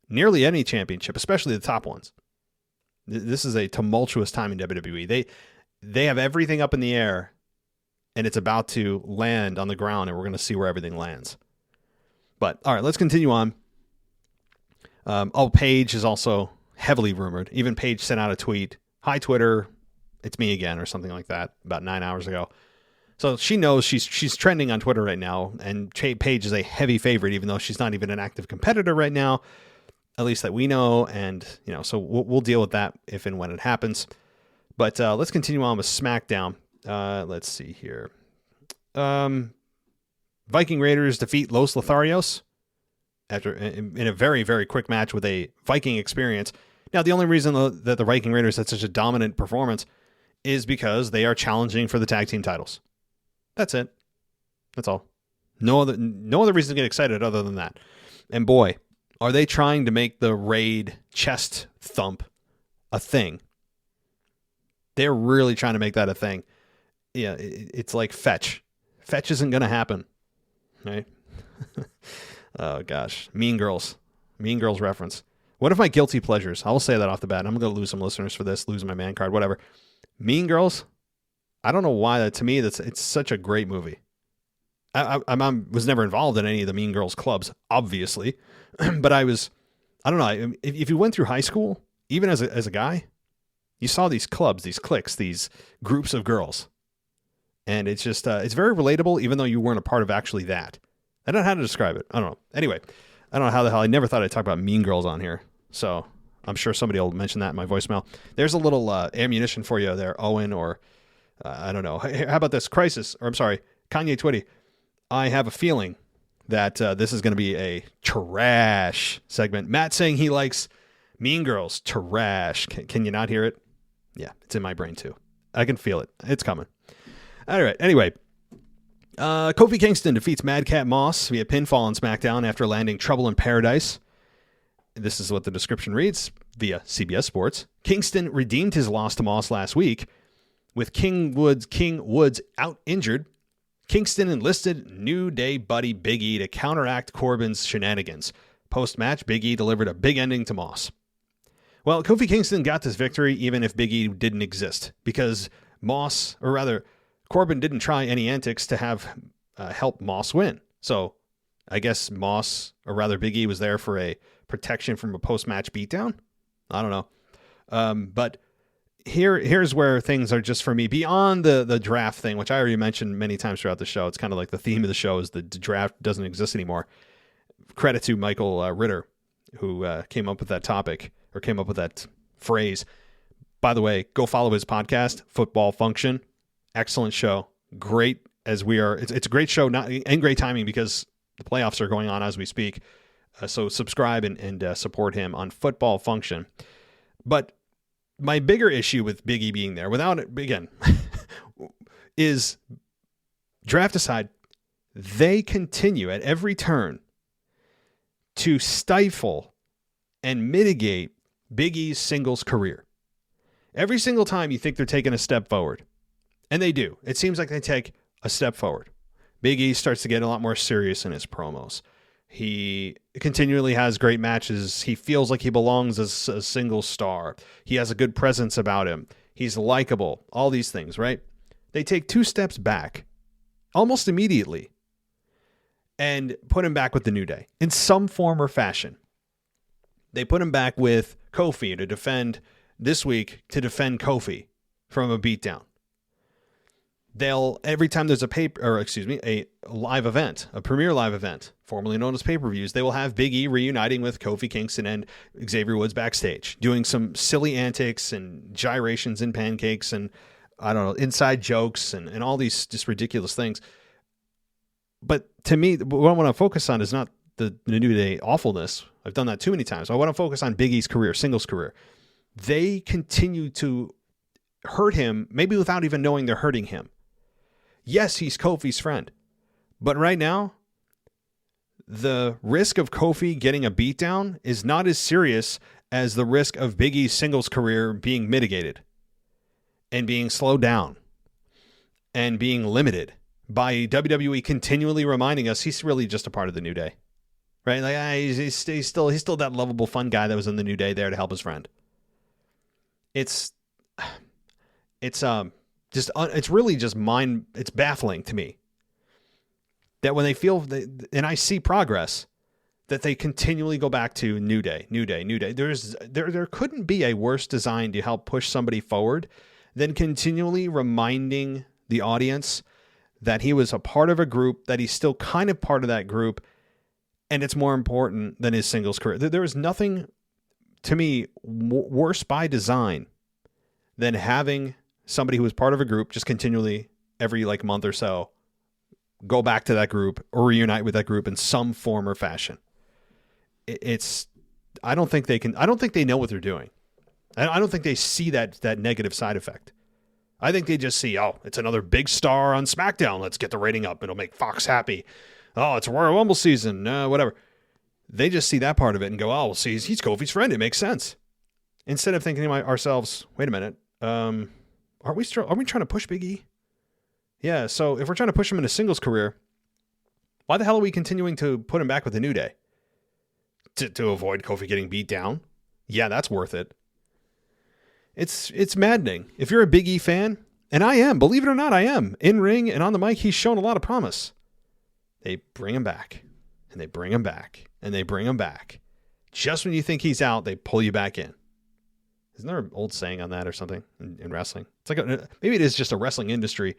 Nearly any championship, especially the top ones. This is a tumultuous time in WWE. They have everything up in the air, and it's about to land on the ground, and we're going to see where everything lands. But, all right, let's continue on. Paige is also heavily rumored. Even Paige sent out a tweet, "Hi, Twitter, it's me again," or something like that, about 9 hours ago. So she knows she's trending on Twitter right now, and Paige is a heavy favorite, even though she's not even an active competitor right now. at least that we know. And, so we'll deal with that if and when it happens. But let's continue on with SmackDown. Let's see here. Viking Raiders defeat Los Lotharios in a very, very quick match with a Viking experience. Now, the only reason that the Viking Raiders had such a dominant performance is because they are challenging for the tag team titles. That's it. That's all. No other reason to get excited other than that. And boy, are they trying to make the Raid chest thump a thing. They're really trying to make that a thing. Yeah, it's like fetch. Fetch isn't going to happen. Right? Oh, gosh. Mean Girls. Mean Girls reference. What if my guilty pleasures? I'll say that off the bat. I'm going to lose some listeners for this, lose my man card, whatever. Mean Girls? I don't know why. To me, it's such a great movie. I was never involved in any of the Mean Girls clubs, obviously. But I don't know. If you went through high school, even as a guy, you saw these clubs, these cliques, these groups of girls. And it's just, it's very relatable, even though you weren't a part of actually that. I don't know how to describe it. I don't know. Anyway, I don't know how the hell. I never thought I'd talk about Mean Girls on here. So I'm sure somebody will mention that in my voicemail. There's a little ammunition for you there, Owen, or I don't know. Hey, how about this? Kanye Twitty. I have a feeling that this is going to be a trash segment. Matt saying he likes Mean Girls. Trash. Can you not hear it? Yeah, it's in my brain too. I can feel it. It's coming. All right. Anyway, Kofi Kingston defeats Madcap Moss via pinfall on SmackDown after landing Trouble in Paradise. This is what the description reads via CBS Sports. Kingston redeemed his loss to Moss last week. With King Woods out injured, Kingston enlisted New Day buddy Big E to counteract Corbin's shenanigans. Post-match, Big E delivered a big ending to Moss. Well, Kofi Kingston got this victory even if Big E didn't exist, because Corbin didn't try any antics to have help Moss win. So I guess Big E was there for a protection from a post-match beatdown. I don't know. But here's where things are just for me beyond the draft thing, which I already mentioned many times throughout the show. It's kind of like the theme of the show is the draft doesn't exist anymore. Credit to Michael Ritter, who came up with that topic or came up with that phrase. By the way, go follow his podcast, Football Function. Excellent show. Great as we are. It's a great show, and great timing because the playoffs are going on as we speak. So subscribe and support him on Football Function. But my bigger issue with Big E being there, without it, again, is draft aside, they continue at every turn to stifle and mitigate Big E's singles career. Every single time you think they're taking a step forward, and they do. It seems like they take a step forward. Big E starts to get a lot more serious in his promos. He continually has great matches. He feels like he belongs as a single star. He has a good presence about him. He's likable. All these things, right? They take 2 steps back almost immediately and put him back with the New Day in some form or fashion. They put him back with Kofi to defend Kofi from a beatdown. Every time there's a live event, a premier live event, formerly known as pay-per-views, they will have Big E reuniting with Kofi Kingston and Xavier Woods backstage, doing some silly antics and gyrations and pancakes and, I don't know, inside jokes and all these just ridiculous things. But to me, what I want to focus on is not the New Day awfulness. I've done that too many times. I want to focus on Big E's career, singles career. They continue to hurt him, maybe without even knowing they're hurting him. Yes, he's Kofi's friend. But right now, the risk of Kofi getting a beatdown is not as serious as the risk of Big E's singles career being mitigated and being slowed down and being limited by WWE continually reminding us he's really just a part of the New Day. Right? Like he's still that lovable, fun guy that was in the New Day there to help his friend. It's really just it's baffling to me that when they feel and I see progress, that they continually go back to New Day. There couldn't be a worse design to help push somebody forward than continually reminding the audience that he was a part of a group, that he's still kind of part of that group, and it's more important than his singles career. There is nothing, to me, worse by design than having somebody who was part of a group just continually every like month or so go back to that group or reunite with that group in some form or fashion. I don't think they know what they're doing. I don't think they see that negative side effect. I think they just see, oh, it's another big star on SmackDown. Let's get the rating up. It'll make Fox happy. Oh, it's Royal Rumble season. Whatever. They just see that part of it and go, oh, well, see, he's Kofi's friend. It makes sense. Instead of thinking to ourselves, wait a minute, are we trying to push Big E? Yeah, so if we're trying to push him in a singles career, why the hell are we continuing to put him back with the New Day? To avoid Kofi getting beat down? Yeah, that's worth it. It's maddening. If you're a Big E fan, and I am, believe it or not, I am. In ring and on the mic, he's shown a lot of promise. They bring him back, and they bring him back, and they bring him back. Just when you think he's out, they pull you back in. Isn't there an old saying on that or something in wrestling? It's like maybe it is just a wrestling industry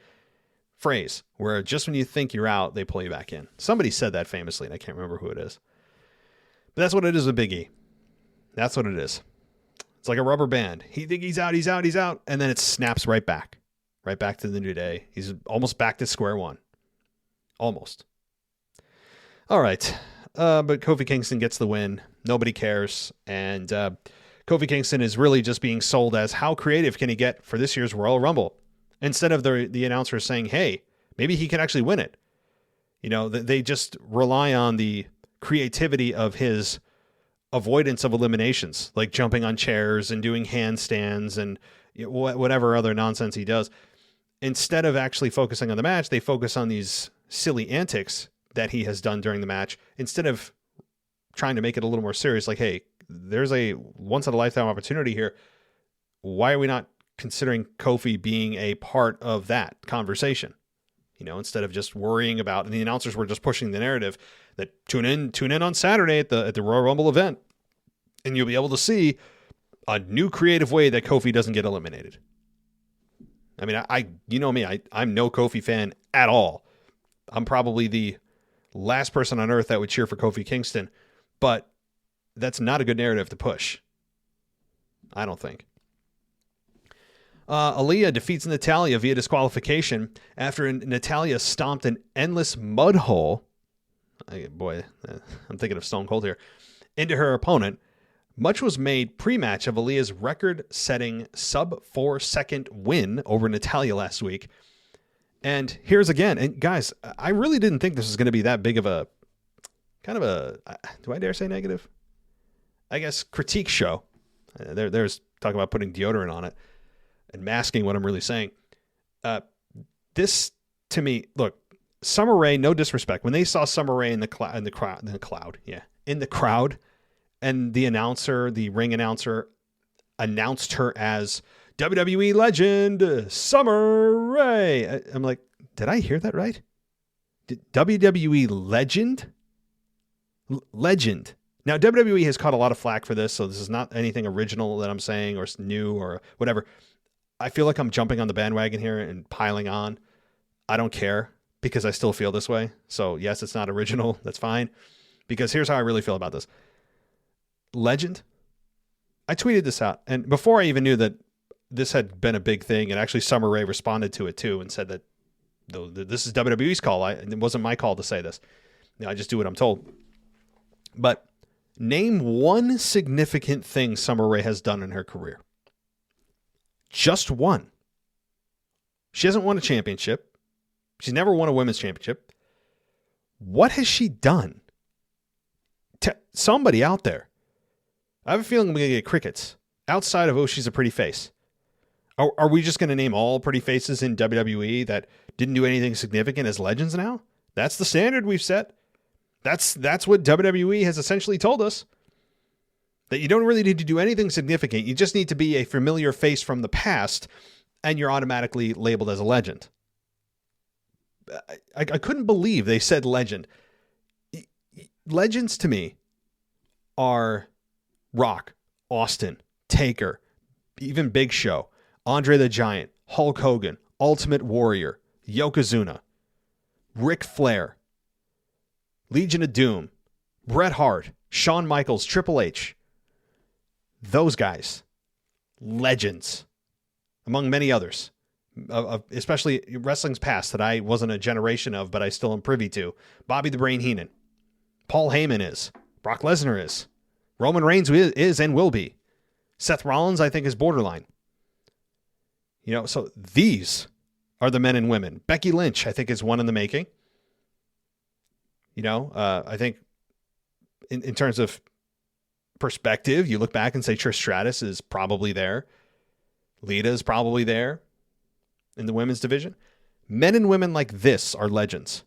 phrase where just when you think you're out, they pull you back in. Somebody said that famously, and I can't remember who it is. But that's what it is with Big E. That's what it is. It's like a rubber band. He thinks he's out, and then it snaps right back to the New Day. He's almost back to square one. Almost. All right. But Kofi Kingston gets the win. Nobody cares. And Kofi Kingston is really just being sold as how creative can he get for this year's Royal Rumble? Instead of the announcer saying, hey, maybe he can actually win it. You know, they just rely on the creativity of his avoidance of eliminations, like jumping on chairs and doing handstands and whatever other nonsense he does. Instead of actually focusing on the match, they focus on these silly antics that he has done during the match, instead of trying to make it a little more serious. Like, hey, there's a once-in-a-lifetime opportunity here. Why are we not considering Kofi being a part of that conversation? You know, instead of just worrying about, and the announcers were just pushing the narrative that tune in on Saturday at the Royal Rumble event, and you'll be able to see a new creative way that Kofi doesn't get eliminated. I mean, you know me, I'm no Kofi fan at all. I'm probably the last person on earth that would cheer for Kofi Kingston, but that's not a good narrative to push. I don't think. Aaliyah defeats Natalya via disqualification after Natalya stomped an endless mud hole. Boy, I'm thinking of Stone Cold here. Into her opponent. Much was made pre-match of Aaliyah's record-setting sub-4 second win over Natalya last week. And here's again, and guys, I really didn't think this was going to be that big of a, kind of a, do I dare say negative? I guess critique show. There's talking about putting deodorant on it and masking what I'm really saying. This, to me, look, Summer Rae, no disrespect, when they saw Summer Rae in the crowd, and the ring announcer announced her as WWE legend Summer Rae, I'm like, did I hear that right? WWE legend? Legend. Now, WWE has caught a lot of flack for this, so this is not anything original that I'm saying or new or whatever. I feel like I'm jumping on the bandwagon here and piling on. I don't care because I still feel this way. So, yes, it's not original. That's fine. Because here's how I really feel about this. Legend. I tweeted this out. And before I even knew that this had been a big thing, and actually Summer Rae responded to it too and said that this is WWE's call. It wasn't my call to say this. I just do what I'm told. But name one significant thing Summer Rae has done in her career. Just one. She hasn't won a championship. She's never won a women's championship. What has she done? Somebody out there. I have a feeling we're going to get crickets. Outside of, oh, she's a pretty face. Are we just going to name all pretty faces in WWE that didn't do anything significant as legends now? That's the standard we've set. That's what WWE has essentially told us. That you don't really need to do anything significant. You just need to be a familiar face from the past, and you're automatically labeled as a legend. I couldn't believe they said legend. Legends to me are Rock, Austin, Taker, even Big Show, Andre the Giant, Hulk Hogan, Ultimate Warrior, Yokozuna, Ric Flair, Legion of Doom, Bret Hart, Shawn Michaels, Triple H. Those guys, legends, among many others, especially wrestling's past that I wasn't a generation of, but I still am privy to. Bobby the Brain Heenan. Paul Heyman is. Brock Lesnar is. Roman Reigns is and will be. Seth Rollins, I think, is borderline. So these are the men and women. Becky Lynch, I think, is one in the making. I think in terms of perspective, you look back and say Trish Stratus is probably there. Lita is probably there in the women's division. Men and women like this are legends.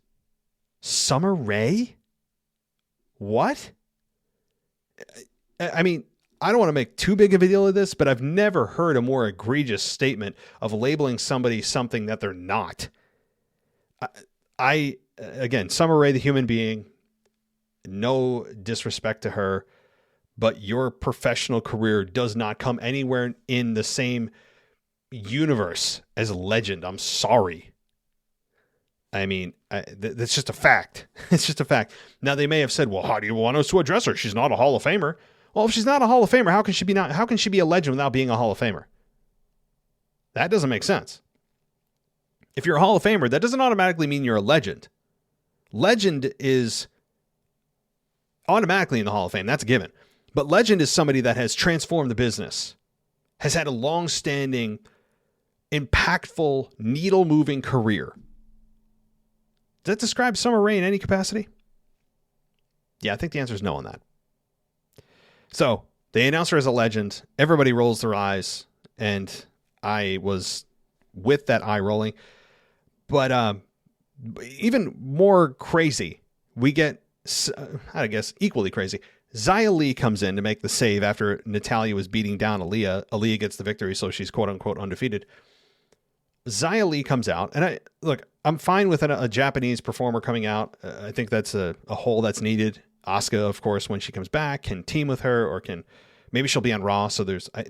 Summer Rae? What? I mean, I don't want to make too big of a deal of this, but I've never heard a more egregious statement of labeling somebody something that they're not. Again, Summer Rae, the human being, no disrespect to her, but your professional career does not come anywhere in the same universe as legend. I'm sorry. I mean, that's just a fact. It's just a fact. Now, they may have said, well, how do you want us to address her? She's not a Hall of Famer. Well, if she's not a Hall of Famer, how can she be a legend without being a Hall of Famer? That doesn't make sense. If you're a Hall of Famer, that doesn't automatically mean you're a legend. Legend is automatically in the Hall of Fame. That's a given. But legend is somebody that has transformed the business, has had a long-standing, impactful, needle-moving career. Does that describe Summer Rae in any capacity? Yeah, I think the answer is no on that. So they announce her as a legend. Everybody rolls their eyes, and I was with that eye rolling. But even more crazy, we get, I guess, equally crazy. Zaya Lee comes in to make the save after Natalya was beating down Aaliyah. Aaliyah gets the victory, so she's quote-unquote undefeated. Zaya Lee comes out, and I'm fine with a Japanese performer coming out. I think that's a hole that's needed. Asuka, of course, when she comes back, can team with her, or maybe she'll be on Raw. So I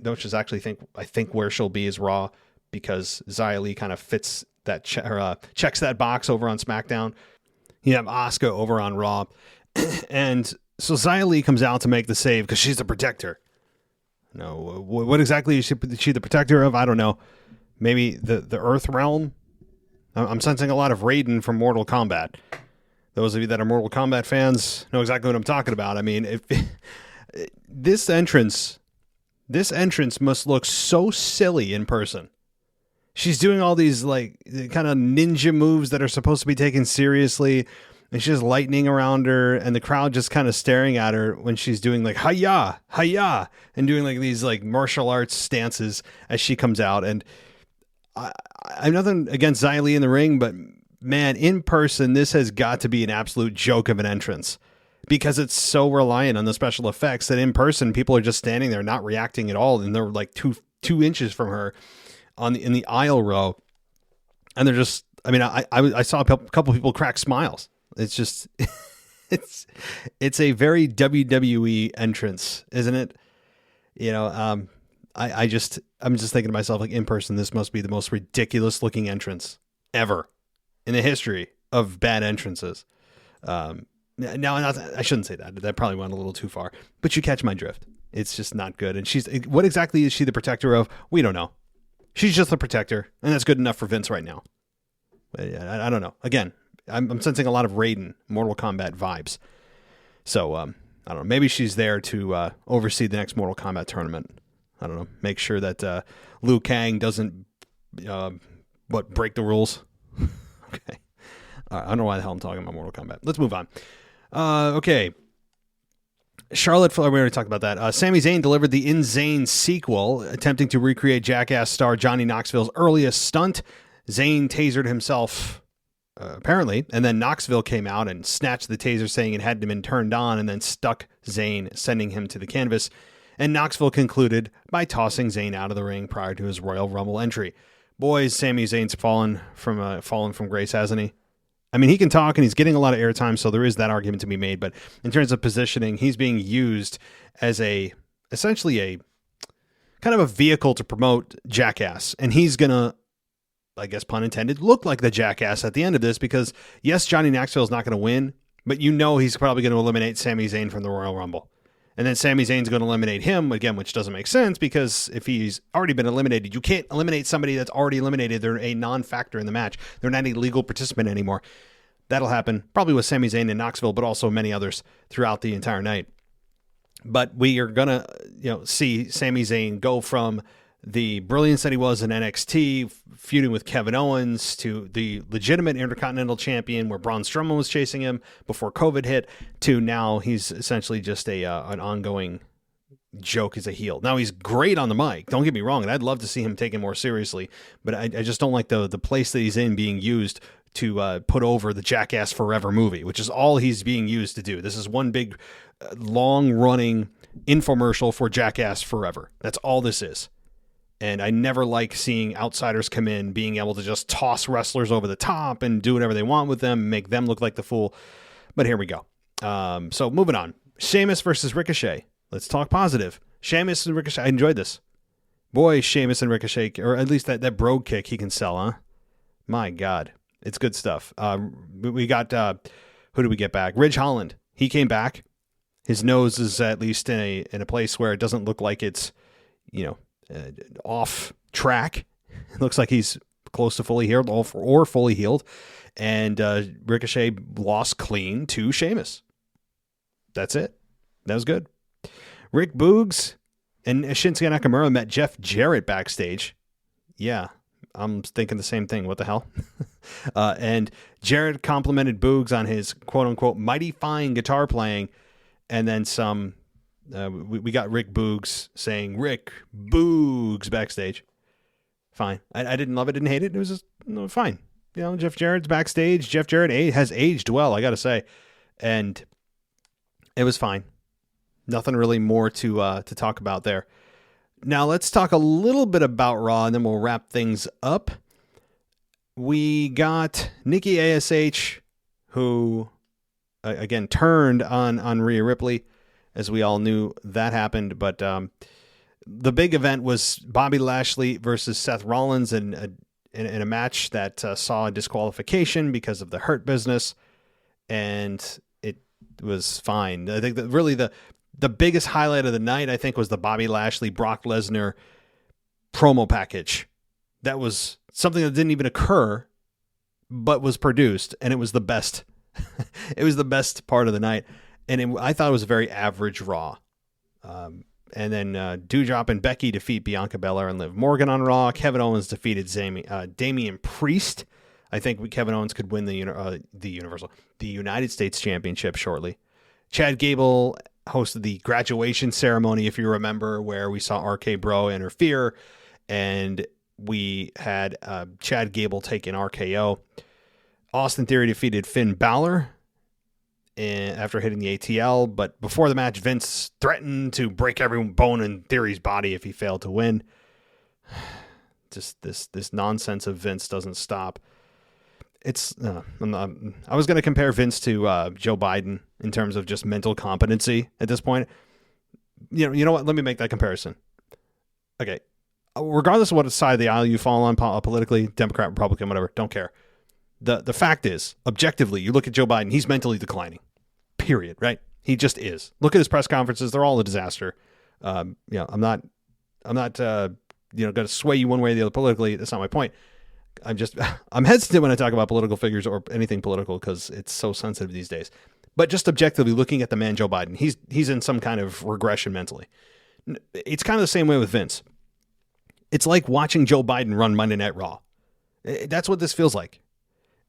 think where she'll be is Raw, because Zaya Lee kind of fits that checks that box over on SmackDown. You have Asuka over on Raw, and so Xia Lee comes out to make the save because she's the protector. No, what exactly is she the protector of? I don't know. Maybe the Earth realm? I'm sensing a lot of Raiden from Mortal Kombat. Those of you that are Mortal Kombat fans know exactly what I'm talking about. I mean, if this entrance must look so silly in person. She's doing all these like kind of ninja moves that are supposed to be taken seriously, and she's just lightning around her, and the crowd just kind of staring at her when she's doing like hi-ya, hi-ya, and doing like these like martial arts stances as she comes out. And I'm nothing against Xia Lee in the ring, but man, in person, this has got to be an absolute joke of an entrance, because it's so reliant on the special effects that in person people are just standing there not reacting at all, and they're like two inches from her in the aisle row, and they're just, I mean, I saw a couple people crack smiles. It's just it's a very WWE entrance, isn't it? You know, I'm just thinking to myself, like, in person, this must be the most ridiculous looking entrance ever in the history of bad entrances. Now, I shouldn't say that. That probably went a little too far, but you catch my drift. It's just not good. And what exactly is she the protector of? We don't know. She's just the protector, and that's good enough for Vince right now. But I don't know. Again, I'm sensing a lot of Raiden, Mortal Kombat vibes. So, I don't know. Maybe she's there to oversee the next Mortal Kombat tournament. I don't know. Make sure that Liu Kang doesn't, break the rules. Okay. I don't know why the hell I'm talking about Mortal Kombat. Let's move on. Okay. Charlotte Flair, we already talked about that. Sami Zayn delivered the Insane sequel, attempting to recreate Jackass star Johnny Knoxville's earliest stunt. Zayn tasered himself, apparently, and then Knoxville came out and snatched the taser, saying it hadn't been turned on, and then stuck Zayn, sending him to the canvas. And Knoxville concluded by tossing Zayn out of the ring prior to his Royal Rumble entry. Boys, Sami Zayn's fallen from grace, hasn't he? I mean, he can talk and he's getting a lot of airtime, so there is that argument to be made. But in terms of positioning, he's being used as essentially a kind of a vehicle to promote Jackass. And he's going to, I guess, pun intended, look like the Jackass at the end of this, because yes, Johnny Knoxville is not going to win, But you know he's probably going to eliminate Sami Zayn from the Royal Rumble. And then Sami Zayn's going to eliminate him, again, which doesn't make sense because if he's already been eliminated, you can't eliminate somebody that's already eliminated. They're a non-factor in the match. They're not a legal participant anymore. That'll happen probably with Sami Zayn in Knoxville, but also many others throughout the entire night. But we are going to see Sami Zayn go from the brilliance that he was in NXT, feuding with Kevin Owens, to the legitimate Intercontinental Champion where Braun Strowman was chasing him before COVID hit, to now he's essentially just an ongoing joke as a heel. Now he's great on the mic, don't get me wrong, and I'd love to see him taken more seriously, but I just don't like the place that he's in being used to put over the Jackass Forever movie, which is all he's being used to do. This is one big, long-running infomercial for Jackass Forever. That's all this is. And I never like seeing outsiders come in, being able to just toss wrestlers over the top and do whatever they want with them, make them look like the fool. But here we go. So moving on. Sheamus versus Ricochet. Let's talk positive. Sheamus and Ricochet. I enjoyed this. Boy, Sheamus and Ricochet, or at least that brogue kick he can sell, huh? My God. It's good stuff. We got, who did we get back? Ridge Holland. He came back. His nose is at least in a place where it doesn't look like it's, off track. It looks like he's close to fully healed or fully healed. And Ricochet lost clean to Sheamus. That's it. That was good. Rick Boogs and Shinsuke Nakamura met Jeff Jarrett backstage. Yeah, I'm thinking the same thing. What the hell? And Jarrett complimented Boogs on his quote-unquote mighty fine guitar playing, and then some... we got Rick Boogs saying Rick Boogs backstage. Fine. I didn't love it, didn't hate it. It was just fine. Jeff Jarrett's backstage. Jeff Jarrett has aged well, I got to say. And it was fine. Nothing really more to talk about there. Now let's talk a little bit about Raw and then we'll wrap things up. We got Nikki ASH, who again turned on Rhea Ripley. As we all knew that happened, but the big event was Bobby Lashley versus Seth Rollins in a match that saw a disqualification because of the Hurt Business, and it was fine. I think that really the biggest highlight of the night, I think, was the Bobby Lashley Brock Lesnar promo package. That was something that didn't even occur, but was produced, and it was the best. It was the best part of the night. And I thought it was a very average Raw. And then Doudrop and Becky defeat Bianca Belair and Liv Morgan on Raw. Kevin Owens defeated Damian Priest. I think Kevin Owens could win the United States Championship shortly. Chad Gable hosted the graduation ceremony, if you remember, where we saw RK Bro interfere. And we had Chad Gable take an RKO. Austin Theory defeated Finn Balor after hitting the ATL, but before the match, Vince threatened to break every bone in Theory's body if he failed to win. Just this nonsense of Vince doesn't stop. It's I was going to compare Vince to Joe Biden in terms of just mental competency at this point. You know what? Let me make that comparison. Okay, regardless of what side of the aisle you fall on politically, Democrat, Republican, whatever, don't care. The fact is, objectively, you look at Joe Biden, he's mentally declining. Period, right? He just is. Look at his press conferences; they're all a disaster. I'm not going to sway you one way or the other politically. That's not my point. I'm hesitant when I talk about political figures or anything political because it's so sensitive these days. But just objectively looking at the man Joe Biden, he's in some kind of regression mentally. It's kind of the same way with Vince. It's like watching Joe Biden run Monday Night Raw. That's what this feels like.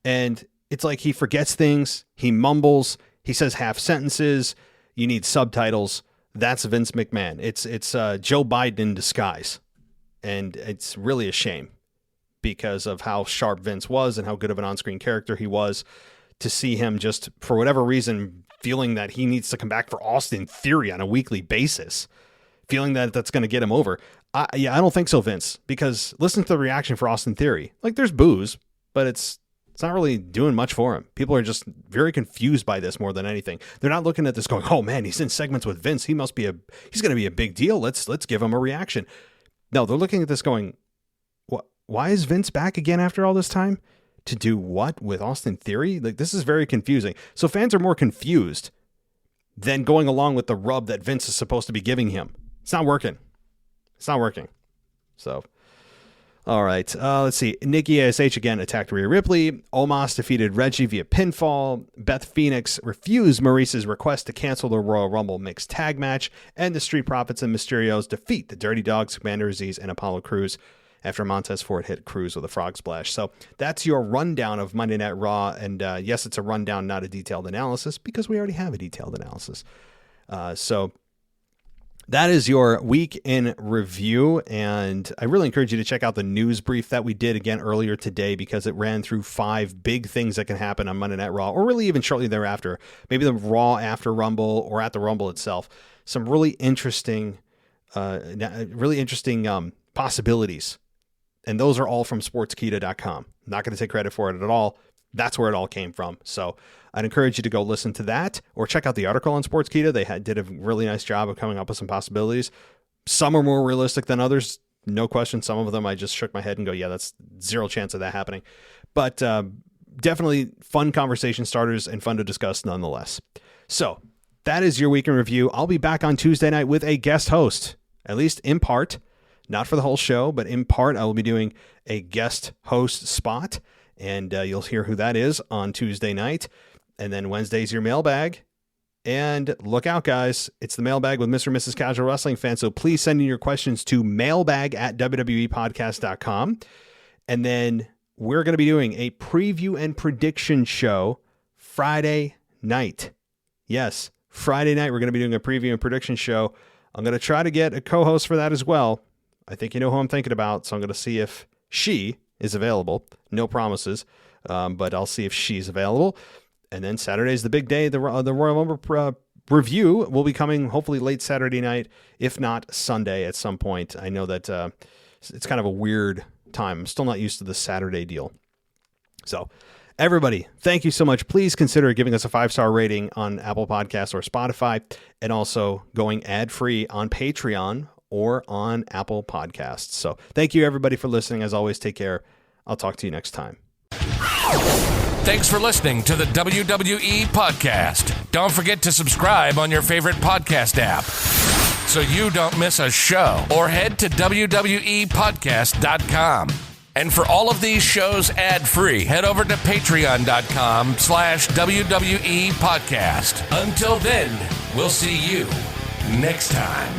And it's like he forgets things, he mumbles, he says half sentences, you need subtitles. That's Vince McMahon. It's Joe Biden in disguise. And it's really a shame because of how sharp Vince was and how good of an on-screen character he was, to see him just, for whatever reason, feeling that he needs to come back for Austin Theory on a weekly basis, feeling that that's going to get him over. I don't think so, Vince, because listen to the reaction for Austin Theory. Like, there's boos, but it's not really doing much for him. People are just very confused by this more than anything. They're not looking at this going, oh man, he's in segments with Vince. He's going to be a big deal. Let's give him a reaction. No, they're looking at this going, why is Vince back again after all this time? to do what with Austin Theory? Like, this is very confusing. So fans are more confused than going along with the rub that Vince is supposed to be giving him. It's not working. It's not working. So, all right. Let's see. Nikki ASH again attacked Rhea Ripley. Omos defeated Reggie via pinfall. Beth Phoenix refused Maurice's request to cancel the Royal Rumble mixed tag match. And the Street Profits and Mysterios defeat the Dirty Dogs, Commander Aziz, and Apollo Crews after Montez Ford hit Crews with a frog splash. So that's your rundown of Monday Night Raw. And yes, it's a rundown, not a detailed analysis, because we already have a detailed analysis. So that is your week in review, and I really encourage you to check out the news brief that we did again earlier today, because it ran through 5 big things that can happen on Monday Night Raw, or really even shortly thereafter, maybe the Raw after Rumble or at the Rumble itself. Some really interesting possibilities, and those are all from sportskeeda.com. I'm not going to take credit for it at all. That's where it all came from. So I'd encourage you to go listen to that or check out the article on Sportskeeda. They did a really nice job of coming up with some possibilities. Some are more realistic than others. No question. Some of them I just shook my head and go, yeah, that's zero chance of that happening. But definitely fun conversation starters and fun to discuss nonetheless. So that is your week in review. I'll be back on Tuesday night with a guest host, at least in part. Not for the whole show, but in part I will be doing a guest host spot. And you'll hear who that is on Tuesday night. And then Wednesday's your mailbag. And look out, guys. It's the mailbag with Mr. and Mrs. Casual Wrestling Fan. So please send in your questions to mailbag@wwepodcast.com. And then we're going to be doing a preview and prediction show Friday night. Yes, Friday night we're going to be doing a preview and prediction show. I'm going to try to get a co-host for that as well. I think you know who I'm thinking about. So I'm going to see if she is available. No promises, but I'll see if she's available. And then Saturday's the big day. The Royal Rumble review will be coming hopefully late Saturday night, if not Sunday at some point. I know that it's kind of a weird time. I'm still not used to the Saturday deal. So everybody, thank you so much. Please consider giving us a 5-star rating on Apple Podcasts or Spotify, and also going ad-free on Patreon or on Apple Podcasts. So thank you, everybody, for listening. As always, take care. I'll talk to you next time. Thanks for listening to the WWE Podcast. Don't forget to subscribe on your favorite podcast app so you don't miss a show, or head to WWEpodcast.com. And for all of these shows ad-free, head over to patreon.com/WWE Podcast. Until then, we'll see you next time.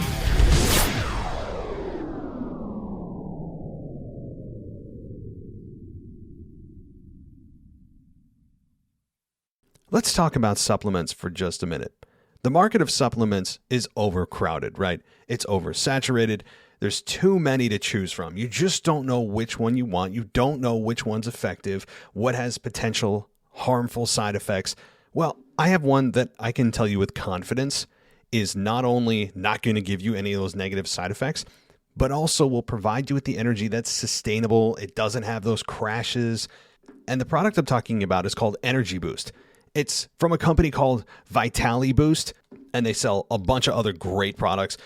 Let's talk about supplements for just a minute. The market of supplements is overcrowded, right? It's oversaturated. There's too many to choose from. You just don't know which one you want. You don't know which one's effective, what has potential harmful side effects. Well, I have one that I can tell you with confidence is not only not going to give you any of those negative side effects, but also will provide you with the energy that's sustainable. It doesn't have those crashes. And the product I'm talking about is called Energy Boost. It's from a company called Vitali Boost, and they sell a bunch of other great products.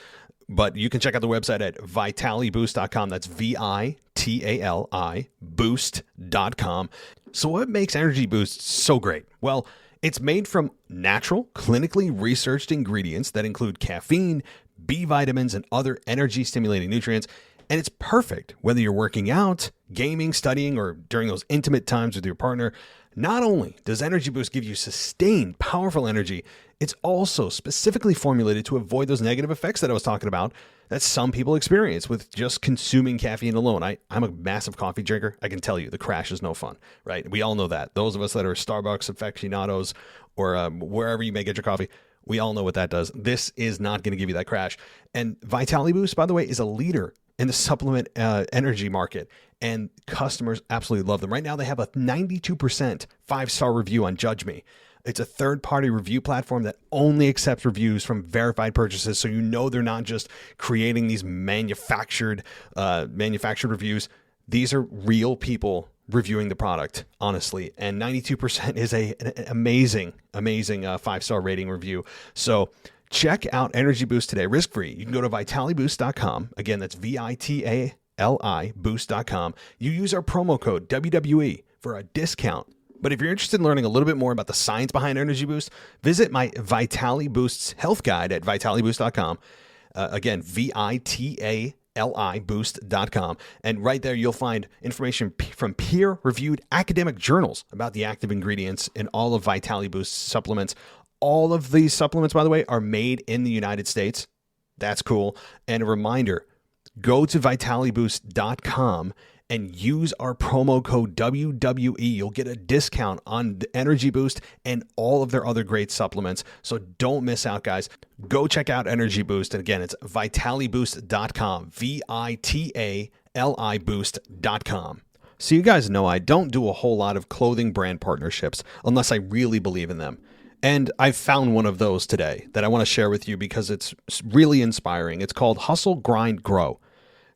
But you can check out the website at vitaliboost.com. That's VITALI boost.com. So what makes Energy Boost so great? Well, it's made from natural, clinically researched ingredients that include caffeine, B vitamins, and other energy-stimulating nutrients. And it's perfect whether you're working out, gaming, studying, or during those intimate times with your partner. Not only does Energy Boost give you sustained, powerful energy, it's also specifically formulated to avoid those negative effects that I was talking about that some people experience with just consuming caffeine alone. I'm a massive coffee drinker. I can tell you the crash is no fun, right? We all know that. Those of us that are Starbucks aficionados or wherever you may get your coffee, we all know what that does. This is not going to give you that crash. And Vitali Boost, by the way, is a leader in the supplement energy market, and customers absolutely love them. Right now, they have a 92% 5-star review on Judge Me. It's a third-party review platform that only accepts reviews from verified purchases, so you know they're not just creating these manufactured reviews. These are real people reviewing the product, honestly, and 92% is an amazing 5-star rating review. So check out Energy Boost today, risk-free. You can go to vitaliboost.com. Again, that's VITALI boost.com. You use our promo code WWE for a discount. But if you're interested in learning a little bit more about the science behind Energy Boost, visit my Vitality Boosts health guide at vitalityboost.com. Again, VITALIBoost.com. And right there, you'll find information from peer-reviewed academic journals about the active ingredients in all of Vitality Boost supplements. All of these supplements, by the way, are made in the United States. That's cool. And a reminder, go to vitalityboost.com and use our promo code WWE. You'll get a discount on the Energy Boost and all of their other great supplements. So don't miss out, guys. Go check out Energy Boost. And again, it's vitalityboost.com, VITALIBoost.com. So you guys know I don't do a whole lot of clothing brand partnerships unless I really believe in them. And I found one of those today that I want to share with you because it's really inspiring. It's called Hustle, Grind, Grow.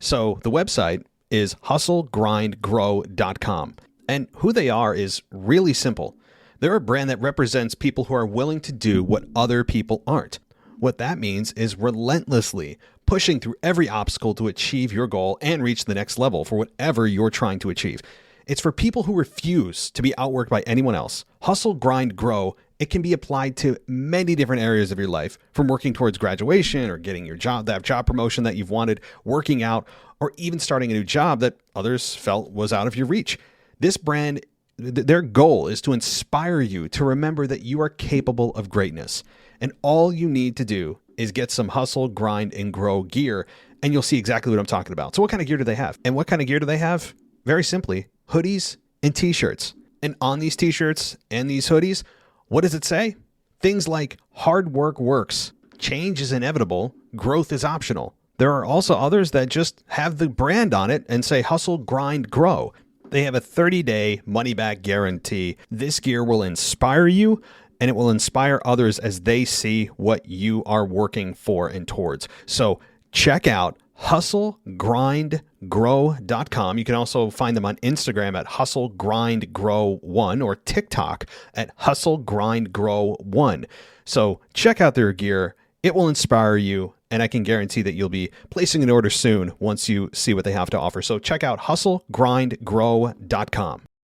So the website is hustlegrindgrow.com. And who they are is really simple. They're a brand that represents people who are willing to do what other people aren't. What that means is relentlessly pushing through every obstacle to achieve your goal and reach the next level for whatever you're trying to achieve. It's for people who refuse to be outworked by anyone else. Hustle, Grind, Grow. It can be applied to many different areas of your life, from working towards graduation or getting your job, that job promotion that you've wanted, working out, or even starting a new job that others felt was out of your reach. This brand, their goal is to inspire you to remember that you are capable of greatness. And all you need to do is get some Hustle, Grind, and Grow gear, and you'll see exactly what I'm talking about. So what kind of gear do they have? And what kind of gear do they have? Very simply, hoodies and t-shirts. And on these t-shirts and these hoodies, what does it say? Things like hard work works, change is inevitable, growth is optional. There are also others that just have the brand on it and say hustle, grind, grow. They have a 30-day money-back guarantee. This gear will inspire you, and it will inspire others as they see what you are working for and towards. So check out hustlegrindgrow.com. You can also find them on Instagram at hustlegrindgrow1 or TikTok at hustlegrindgrow1. So check out their gear. It will inspire you, and I can guarantee that you'll be placing an order soon once you see what they have to offer. So check out hustlegrindgrow.com.